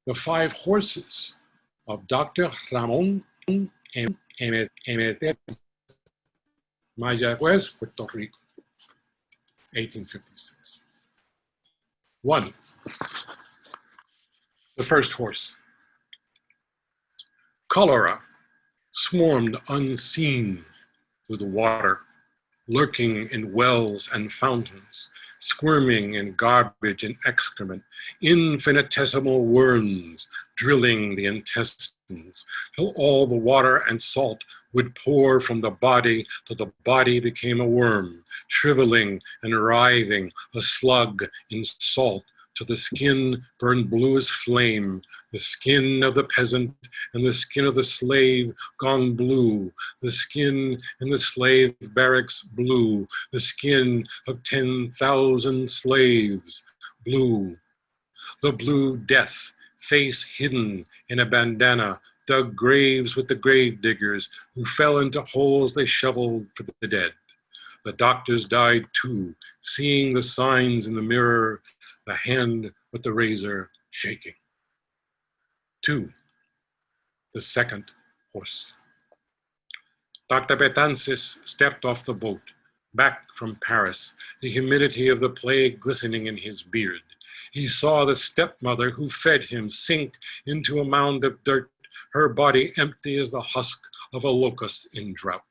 The 5 Horses of Dr. Ramon Emeterio, Mayagüez, Puerto Rico, 1856. 1. The first horse. Cholera swarmed unseen through the water, lurking in wells and fountains, squirming in garbage and excrement, infinitesimal worms drilling the intestines, till all the water and salt would pour from the body till the body became a worm, shriveling and writhing, a slug in salt, till the skin burned blue as flame, the skin of the peasant and the skin of the slave gone blue, the skin in the slave barracks blue, the skin of 10,000 slaves blue. The blue death, face hidden in a bandana, dug graves with the grave diggers who fell into holes they shoveled for the dead. The doctors died too, seeing the signs in the mirror, the hand with the razor shaking. 2. The second horse. Dr. Betances stepped off the boat, back from Paris, the humidity of the plague glistening in his beard. He saw the stepmother who fed him sink into a mound of dirt, her body empty as the husk of a locust in drought.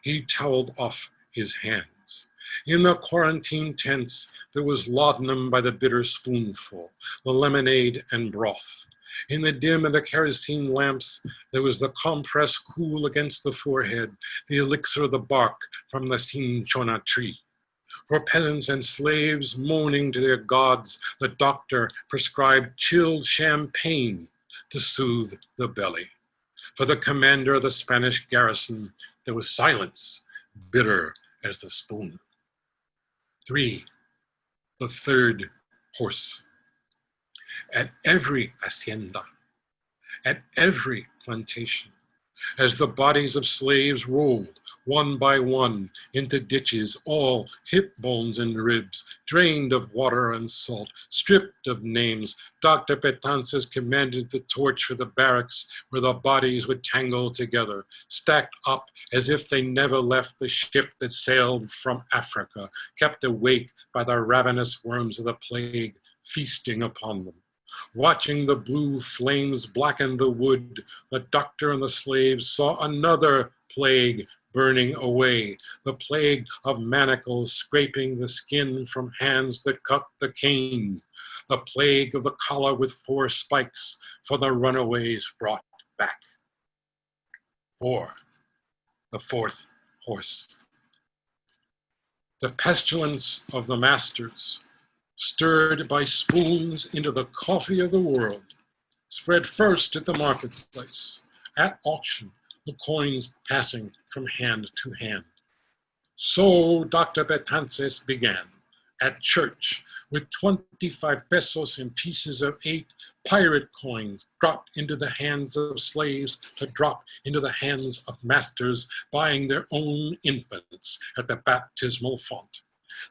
He toweled off his hands. In the quarantine tents, there was laudanum by the bitter spoonful, the lemonade and broth. In the dim of the kerosene lamps, there was the compress cool against the forehead, the elixir of the bark from the cinchona tree. For peasants and slaves moaning to their gods, the doctor prescribed chilled champagne to soothe the belly. For the commander of the Spanish garrison, there was silence, bitter as the spoon. 3, the third horse. At every hacienda, at every plantation, as the bodies of slaves rolled one by one into ditches, all hip bones and ribs, drained of water and salt, stripped of names, Dr. Betances commanded the torch for the barracks where the bodies would tangle together, stacked up as if they never left the ship that sailed from Africa, kept awake by the ravenous worms of the plague feasting upon them. Watching the blue flames blacken the wood, the doctor and the slaves saw another plague burning away, the plague of manacles scraping the skin from hands that cut the cane, the plague of the collar with 4 spikes for the runaways brought back. 4, the fourth horse. The pestilence of the masters, stirred by spoons into the coffee of the world, spread first at the marketplace, at auction, the coins passing from hand to hand. So Dr. Betances began, at church, with 25 pesos and pieces of 8 pirate coins dropped into the hands of slaves to drop into the hands of masters buying their own infants at the baptismal font.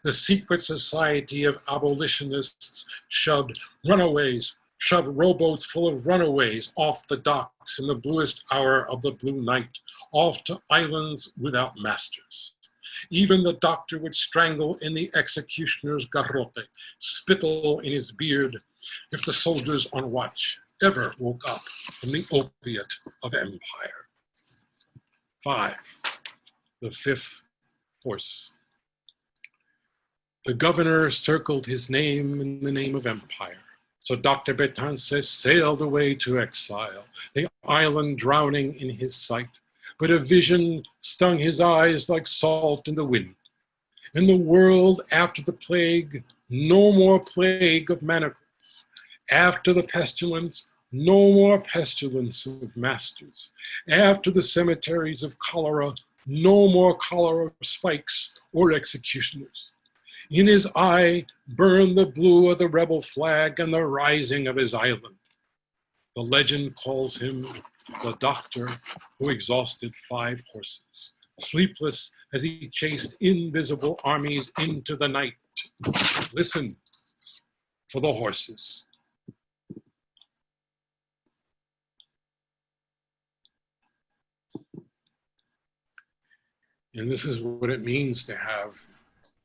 The secret society of abolitionists shoved rowboats full of runaways off the docks in the bluest hour of the blue night, off to islands without masters. Even the doctor would strangle in the executioner's garrote, spittle in his beard, if the soldiers on watch ever woke up from the opiate of empire. 5, the fifth horse. The governor circled his name in the name of empire. So Dr. Betances sailed away to exile, the island drowning in his sight. But a vision stung his eyes like salt in the wind. In the world after the plague, no more plague of manacles. After the pestilence, no more pestilence of masters. After the cemeteries of cholera, no more cholera spikes or executioners. In his eye burned the blue of the rebel flag and the rising of his island. The legend calls him the doctor who exhausted 5 horses, sleepless as he chased invisible armies into the night. Listen for the horses. And this is what it means to have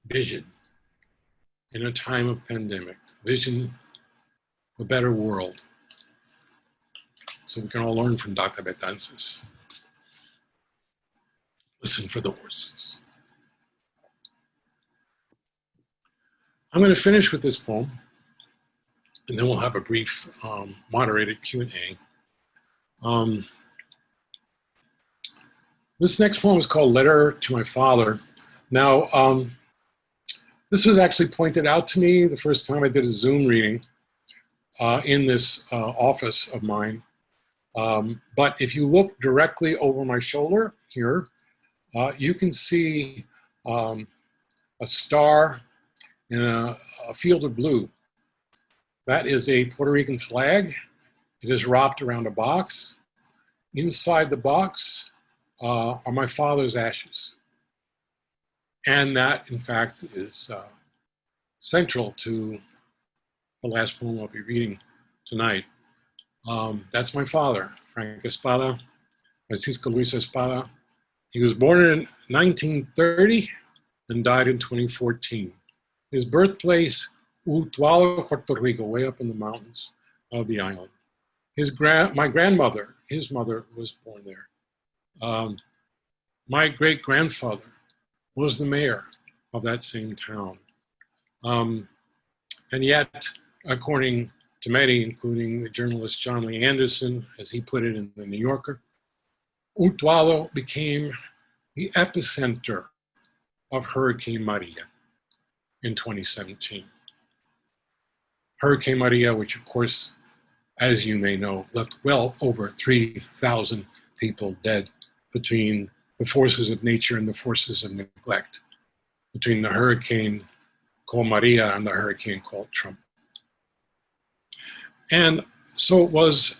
vision in a time of pandemic, vision of a better world. So we can all learn from Dr. Betances. Listen for the horses. I'm going to finish with this poem, and then we'll have a brief moderated Q&A. This next poem is called Letter to My Father. Now, this was actually pointed out to me the first time I did a Zoom reading in this office of mine. But if you look directly over my shoulder here, you can see a star in a field of blue. That is a Puerto Rican flag. It is wrapped around a box. Inside the box are my father's ashes. And that, in fact, is central to the last poem I'll be reading tonight. That's my father, Frank Espada, Francisco Luis Espada. He was born in 1930 and died in 2014. His birthplace, Outlawed, Puerto Rico, way up in the mountains of the island. My grandmother, his mother, was born there. My great-grandfather was the mayor of that same town. And yet, according to many, including the journalist John Lee Anderson, as he put it in the New Yorker, Utuado became the epicenter of Hurricane Maria. in 2017. Hurricane Maria, which of course, as you may know, left well over 3,000 people dead between the forces of nature and the forces of neglect, between the hurricane called Maria and the hurricane called Trump. And so it was,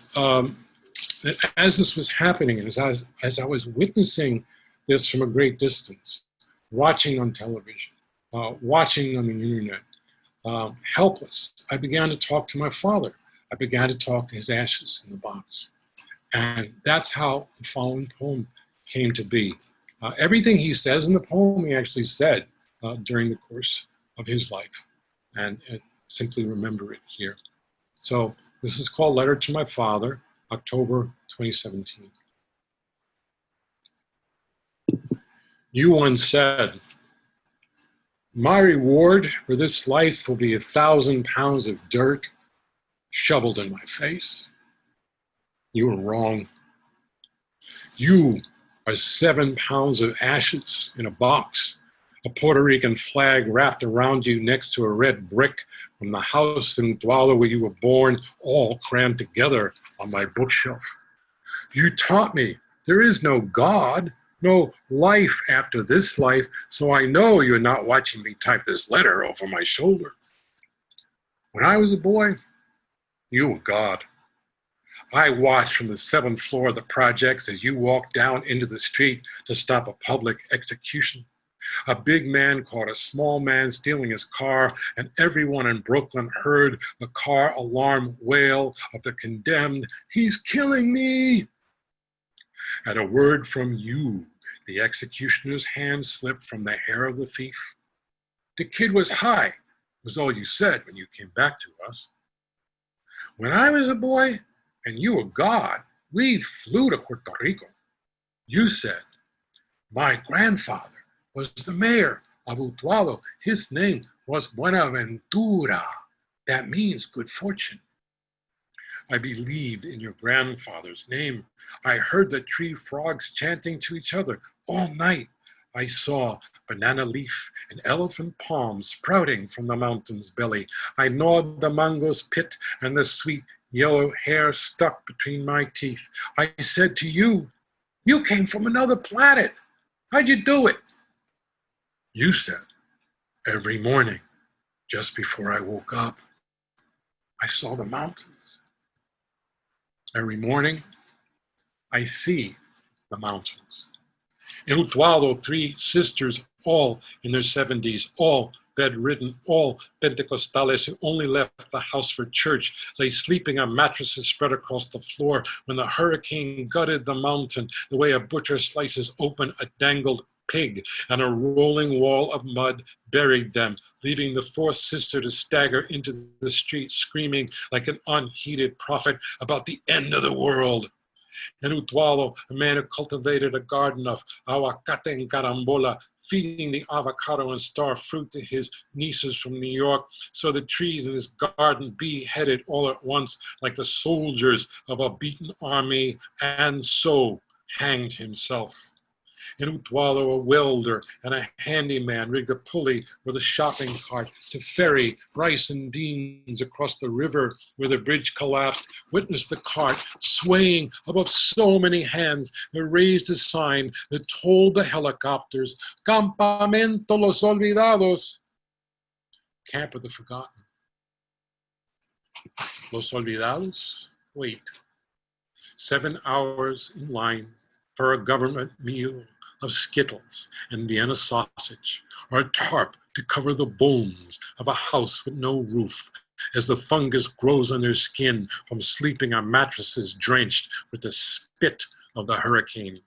as this was happening, and as I was witnessing this from a great distance, watching on television, watching on the internet, helpless, I began to talk to my father. I began to talk to his ashes in the box. And that's how the following poem came to be. Everything he says in the poem, he actually said during the course of his life. And simply remember it here. So this is called Letter to My Father, October 2017. You once said, "My reward for this life will be 1,000 pounds of dirt shoveled in my face." You were wrong. You are 7 pounds of ashes in a box, a Puerto Rican flag wrapped around you next to a red brick from the house in Douala where you were born, all crammed together on my bookshelf. You taught me there is no God, no life after this life, so I know you're not watching me type this letter over my shoulder. When I was a boy, you were God. I watched from the 7th floor of the projects as you walked down into the street to stop a public execution. A big man caught a small man stealing his car, and everyone in Brooklyn heard the car alarm wail of the condemned, "He's killing me!" At a word from you, the executioner's hand slipped from the hair of the thief. "The kid was high," was all you said when you came back to us. When I was a boy, and you were God, we flew to Puerto Rico. You said, "My grandfather was the mayor of Utuado. His name was Buenaventura. That means good fortune." I believed in your grandfather's name. I heard the tree frogs chanting to each other all night. I saw banana leaf and elephant palm sprouting from the mountain's belly. I gnawed the mango's pit, and the sweet yellow hair stuck between my teeth. I said to you, "You came from another planet. How'd you do it?" You said, "Every morning, just before I woke up, I saw the mountains." Every morning, I see the mountains. In Utuado, 3 sisters, all in their 70s, all bedridden, all Pentecostales who only left the house for church, lay sleeping on mattresses spread across the floor when the hurricane gutted the mountain the way a butcher slices open a dangled pig, and a rolling wall of mud buried them, leaving the 4th sister to stagger into the street screaming like an unheeded prophet about the end of the world. In Utuado, a man who cultivated a garden of aguacate and carambola, feeding the avocado and star fruit to his nieces from New York, saw the trees in his garden beheaded all at once like the soldiers of a beaten army, and so hanged himself. In Utuado, a welder and a handyman rigged a pulley with a shopping cart to ferry rice and beans across the river where the bridge collapsed, witnessed the cart swaying above so many hands that raised a sign that told the helicopters, "Campamento Los Olvidados," Camp of the Forgotten. Los Olvidados? Wait. 7 hours in line for a government meal of Skittles and Vienna sausage, or a tarp to cover the bones of a house with no roof, as the fungus grows on their skin from sleeping on mattresses drenched with the spit of the hurricane.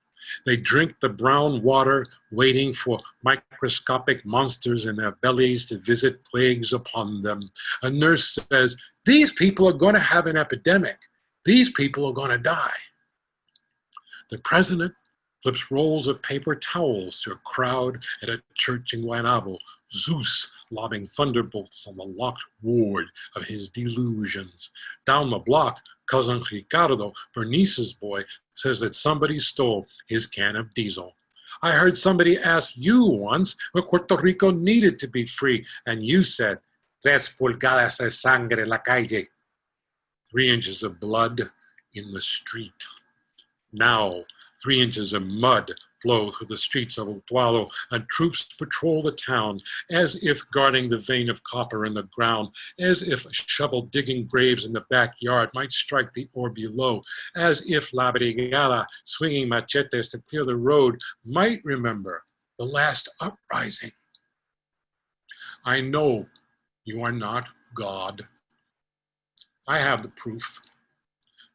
They drink the brown water, waiting for microscopic monsters in their bellies to visit plagues upon them. A nurse says, "These people are going to have an epidemic. These people are going to die." The president flips rolls of paper towels to a crowd at a church in Guaynabo, Zeus lobbing thunderbolts on the locked ward of his delusions. Down the block, cousin Ricardo, Bernice's boy, says that somebody stole his can of diesel. I heard somebody ask you once if Puerto Rico needed to be free, and you said, 3 pulgadas de sangre en la calle, 3 inches of blood in the street. Now, 3 inches of mud flow through the streets of Utuado, and troops patrol the town, as if guarding the vein of copper in the ground, as if a shovel digging graves in the backyard might strike the ore below, as if La Brigada, swinging machetes to clear the road, might remember the last uprising. I know you are not God. I have the proof.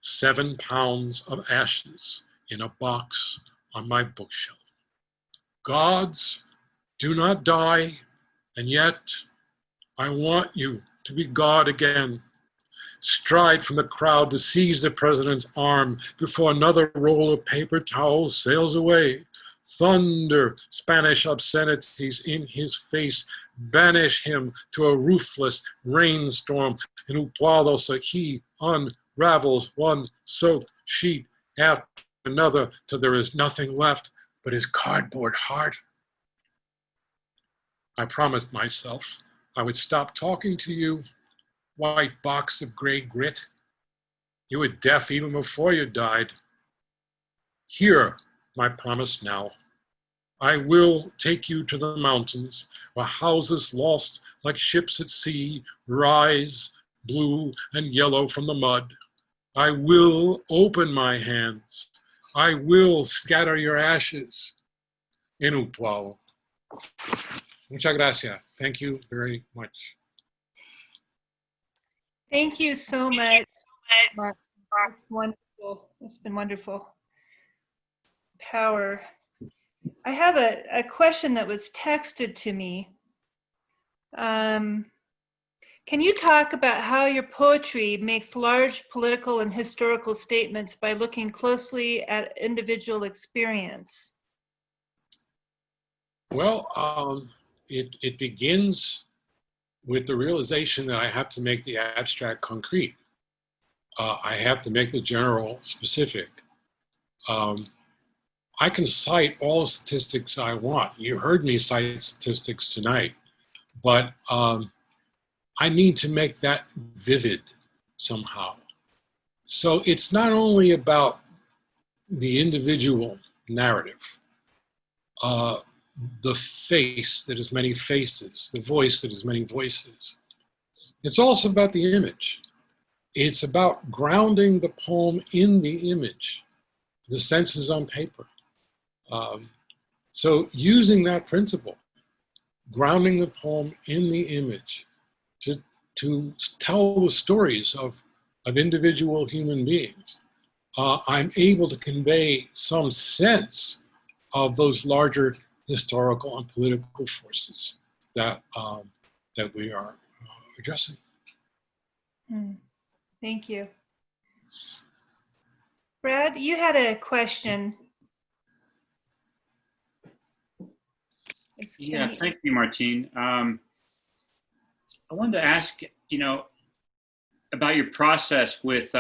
7 pounds of ashes in a box on my bookshelf. Gods do not die, and yet I want you to be God again. Stride from the crowd to seize the president's arm before another roll of paper towels sails away. Thunder Spanish obscenities in his face. Banish him to a roofless rainstorm in Utuado, so he unravels one soaked sheet after another till there is nothing left but his cardboard heart. I promised myself I would stop talking to you, white box of gray grit. You were deaf even before you died. Hear my promise now. I will take you to the mountains where houses lost like ships at sea rise blue and yellow from the mud. I will open my hands. I will scatter your ashes in Utuado. Muchas gracias. Thank you very much. Thank you so much, Mark. It's wonderful. It's been wonderful. Power. I have a question that was texted to me. Can you talk about how your poetry makes large political and historical statements by looking closely at individual experience? Well, it begins with the realization that I have to make the abstract concrete. I have to make the general specific. I can cite all the statistics I want. You heard me cite statistics tonight, but I need to make that vivid somehow. So it's not only about the individual narrative, the face that has many faces, the voice that has many voices. It's also about the image. It's about grounding the poem in the image, the senses on paper. So using that principle, grounding the poem in the image to tell the stories of individual human beings, I'm able to convey some sense of those larger historical and political forces that we are addressing. Thank you. Brad, you had a question. Yeah, thank you, Martine. I wanted to ask, about your process with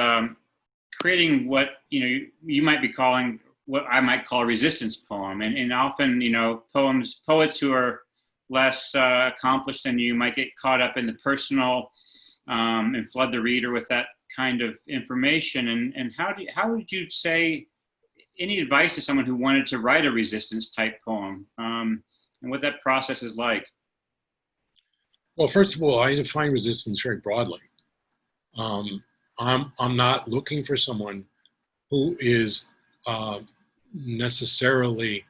creating what, you might be calling, what I might call a resistance poem. And often, poets who are less accomplished than you might get caught up in the personal and flood the reader with that kind of information. And how would you say, any advice to someone who wanted to write a resistance type poem, and what that process is like? Well, first of all, I define resistance very broadly. I'm not looking for someone who is necessarily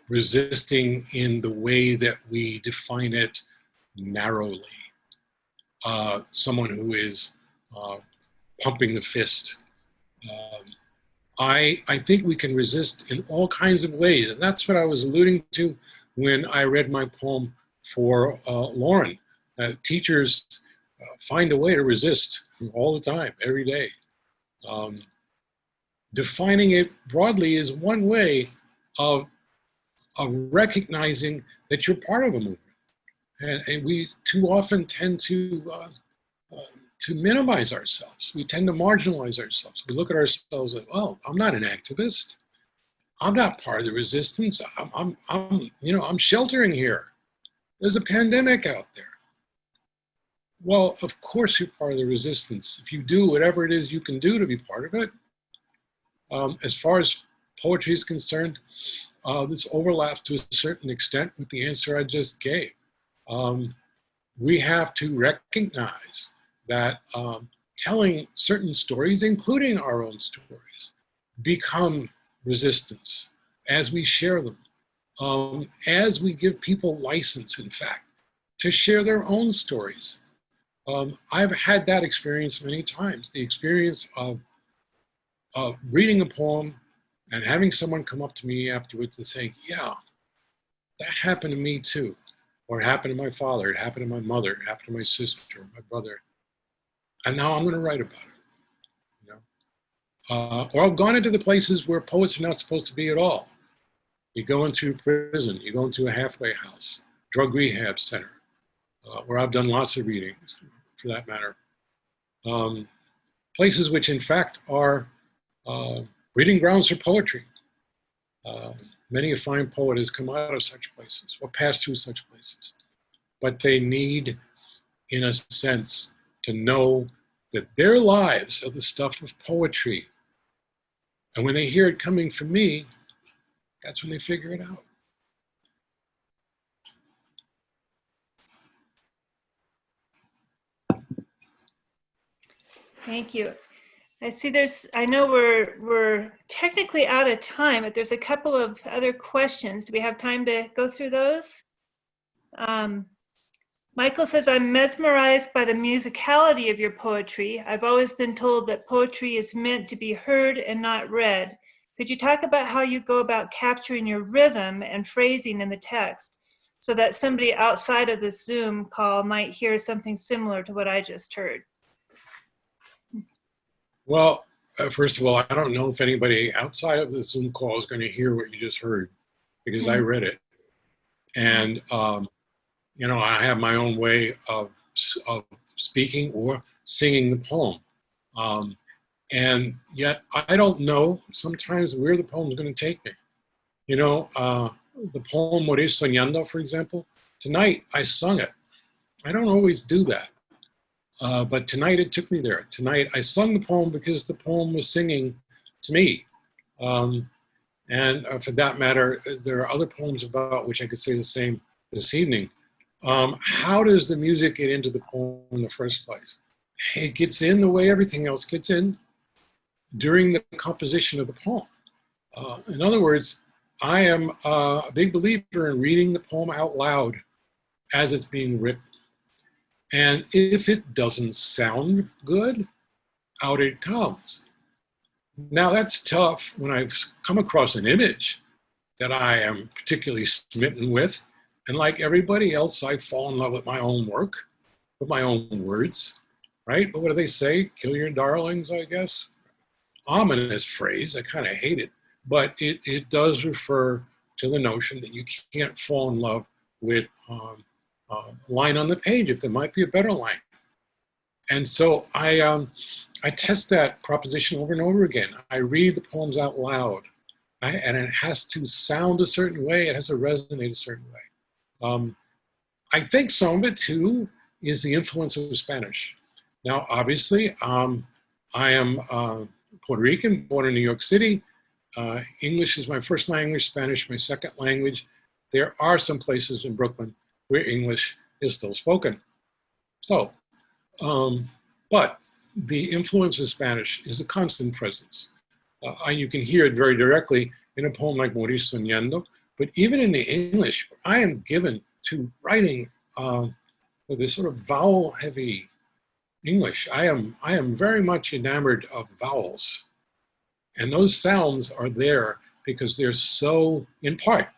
resisting in the way that we define it narrowly. Someone who is pumping the fist. I think we can resist in all kinds of ways, and that's what I was alluding to when I read my poem for Lauren. Teachers find a way to resist all the time, every day. Defining it broadly is one way of recognizing that you're part of a movement. And we too often tend to minimize ourselves. We tend to marginalize ourselves. We look at ourselves as, well, I'm not an activist. I'm not part of the resistance. I'm sheltering here. There's a pandemic out there. Well, of course you're part of the resistance. If you do whatever it is you can do to be part of it. As far as poetry is concerned, this overlaps to a certain extent with the answer I just gave. We have to recognize that telling certain stories, including our own stories, become resistance as we share them, as we give people license, in fact, to share their own stories. I've had that experience many times, the experience of reading a poem and having someone come up to me afterwards and say, yeah, that happened to me too. Or it happened to my father, it happened to my mother, it happened to my sister, my brother. And now I'm gonna write about it. You know? Or I've gone into the places where poets are not supposed to be at all. You go into prison, you go into a halfway house, drug rehab center, where I've done lots of readings, for that matter. Places which in fact are breeding grounds for poetry. Many a fine poet has come out of such places or passed through such places. But they need, in a sense, to know that their lives are the stuff of poetry. And when they hear it coming from me, that's when they figure it out. Thank you. I know we're technically out of time, but there's a couple of other questions. Do we have time to go through those? Michael says, I'm mesmerized by the musicality of your poetry. I've always been told that poetry is meant to be heard and not read. Could you talk about how you go about capturing your rhythm and phrasing in the text so that somebody outside of this Zoom call might hear something similar to what I just heard? Well, first of all, I don't know if anybody outside of the Zoom call is going to hear what you just heard, because I read it. And, you know, I have my own way of speaking or singing the poem. And yet I don't know sometimes where the poem's going to take me. You know, the poem Morir Soñando, for example, tonight I sung it. I don't always do that. But tonight it took me there. Tonight I sung the poem because the poem was singing to me. And for that matter, there are other poems about which I could say the same this evening. How does the music get into the poem in the first place? It gets in the way everything else gets in during the composition of the poem. In other words, I am a big believer in reading the poem out loud as it's being written. And if it doesn't sound good, out it comes. Now that's tough when I've come across an image that I am particularly smitten with. And like everybody else, I fall in love with my own work, with my own words, right? But what do they say? Kill your darlings, I guess. Ominous phrase, I kind of hate it. But it does refer to the notion that you can't fall in love with line on the page if there might be a better line. And so I test that proposition over and over again. I read the poems out loud, and it has to sound a certain way. It has to resonate a certain way. I think some of it too is the influence of Spanish. Now, obviously, I am Puerto Rican, born in New York City. English is my first language, Spanish my second language. There are some places in Brooklyn where English is still spoken. So, but the influence of Spanish is a constant presence. And you can hear it very directly in a poem like Morir Soñando, but even in the English, I am given to writing with this sort of vowel-heavy English. I am very much enamored of vowels. And those sounds are there because they're so, in part,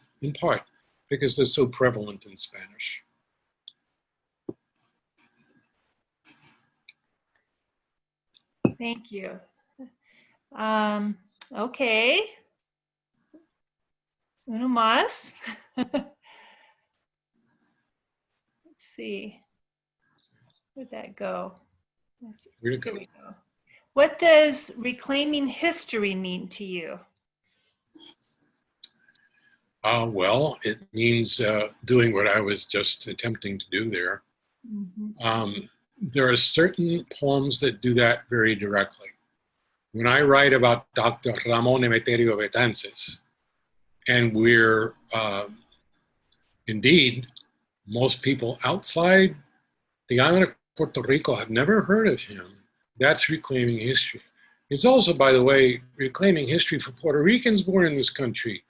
because they're so prevalent in Spanish. Thank you. Okay. Uno más. Let's see. Where'd that go? Here we go. What does reclaiming history mean to you? Well, it means doing what I was just attempting to do there. There are certain poems that do that very directly. When I write about Dr. Ramon Emeterio Betances, and we're, indeed, most people outside the island of Puerto Rico have never heard of him. That's reclaiming history. It's also, by the way, reclaiming history for Puerto Ricans born in this country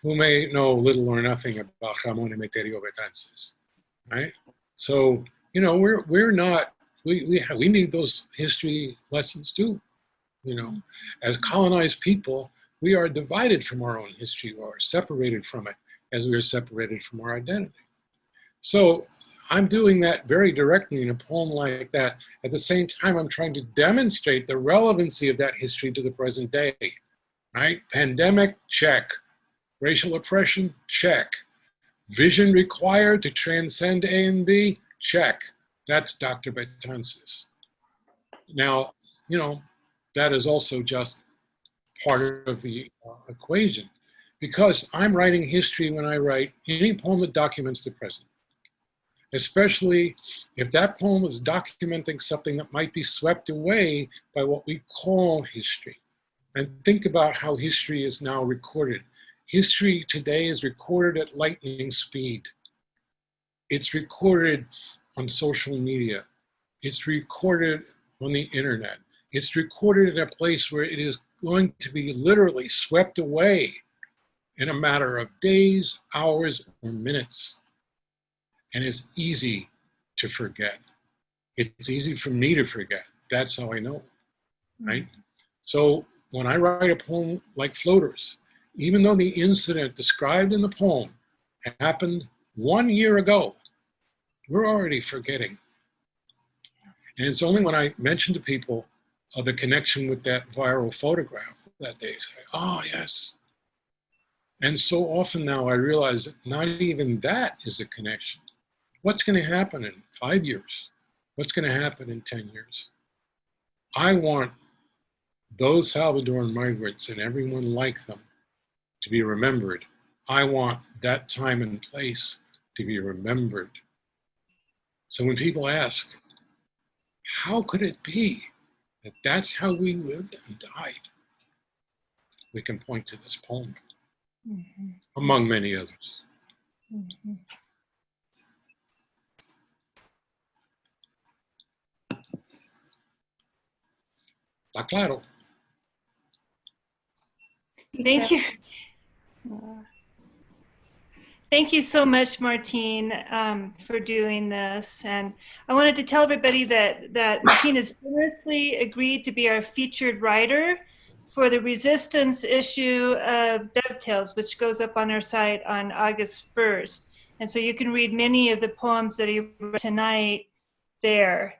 who may know little or nothing about Ramon Emeterio Betances, right? So, you know, we're not, we need those history lessons too. You know, as colonized people, we are divided from our own history or separated from it as we are separated from our identity. So I'm doing that very directly in a poem like that. At the same time, I'm trying to demonstrate the relevancy of that history to the present day, right? Pandemic, check. Racial oppression, check. Vision required to transcend A and B, check. That's Dr. Betances. Now, you know, that is also just part of the equation, because I'm writing history when I write any poem that documents the present, especially if that poem is documenting something that might be swept away by what we call history. And think about how history is now recorded. History today is recorded at lightning speed. It's recorded on social media. It's recorded on the internet. It's recorded in a place where it is going to be literally swept away in a matter of days, hours, or minutes. And it's easy to forget. It's easy for me to forget. That's how I know, right? So when I write a poem like Floaters, even though the incident described in the poem happened 1 year ago, we're already forgetting. And it's only when I mention to people the connection with that viral photograph that they say, oh, yes. And so often now I realize that not even that is a connection. What's going to happen in 5 years? What's going to happen in 10 years? I want those Salvadoran migrants and everyone like them to be remembered. I want that time and place to be remembered. So when people ask, how could it be that that's how we lived and died? We can point to this poem, among many others. ¿Está claro? Thank you. Thank you so much, Martín, for doing this. And I wanted to tell everybody that Martín has generously agreed to be our featured writer for the Resistance issue of Dovetails, which goes up on our site on August 1st. And so you can read many of the poems that he wrote tonight there,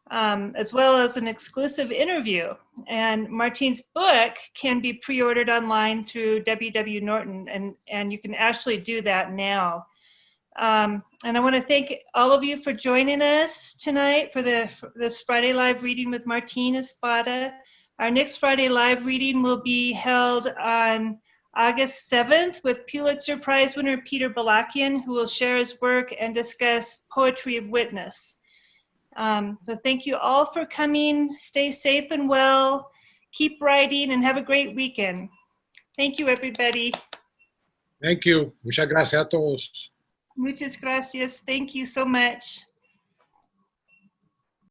as well as an exclusive interview. And Martín's book can be pre-ordered online through WW Norton, and you can actually do that now. And I want to thank all of you for joining us tonight for this Friday live reading with Martín Espada. Our next Friday live reading will be held on August 7th with Pulitzer Prize winner Peter Balakian, who will share his work and discuss poetry of witness. So thank you all for coming. Stay safe and well. Keep writing and have a great weekend. Thank you, everybody. Thank you. Muchas gracias a todos. Muchas gracias. Thank you so much.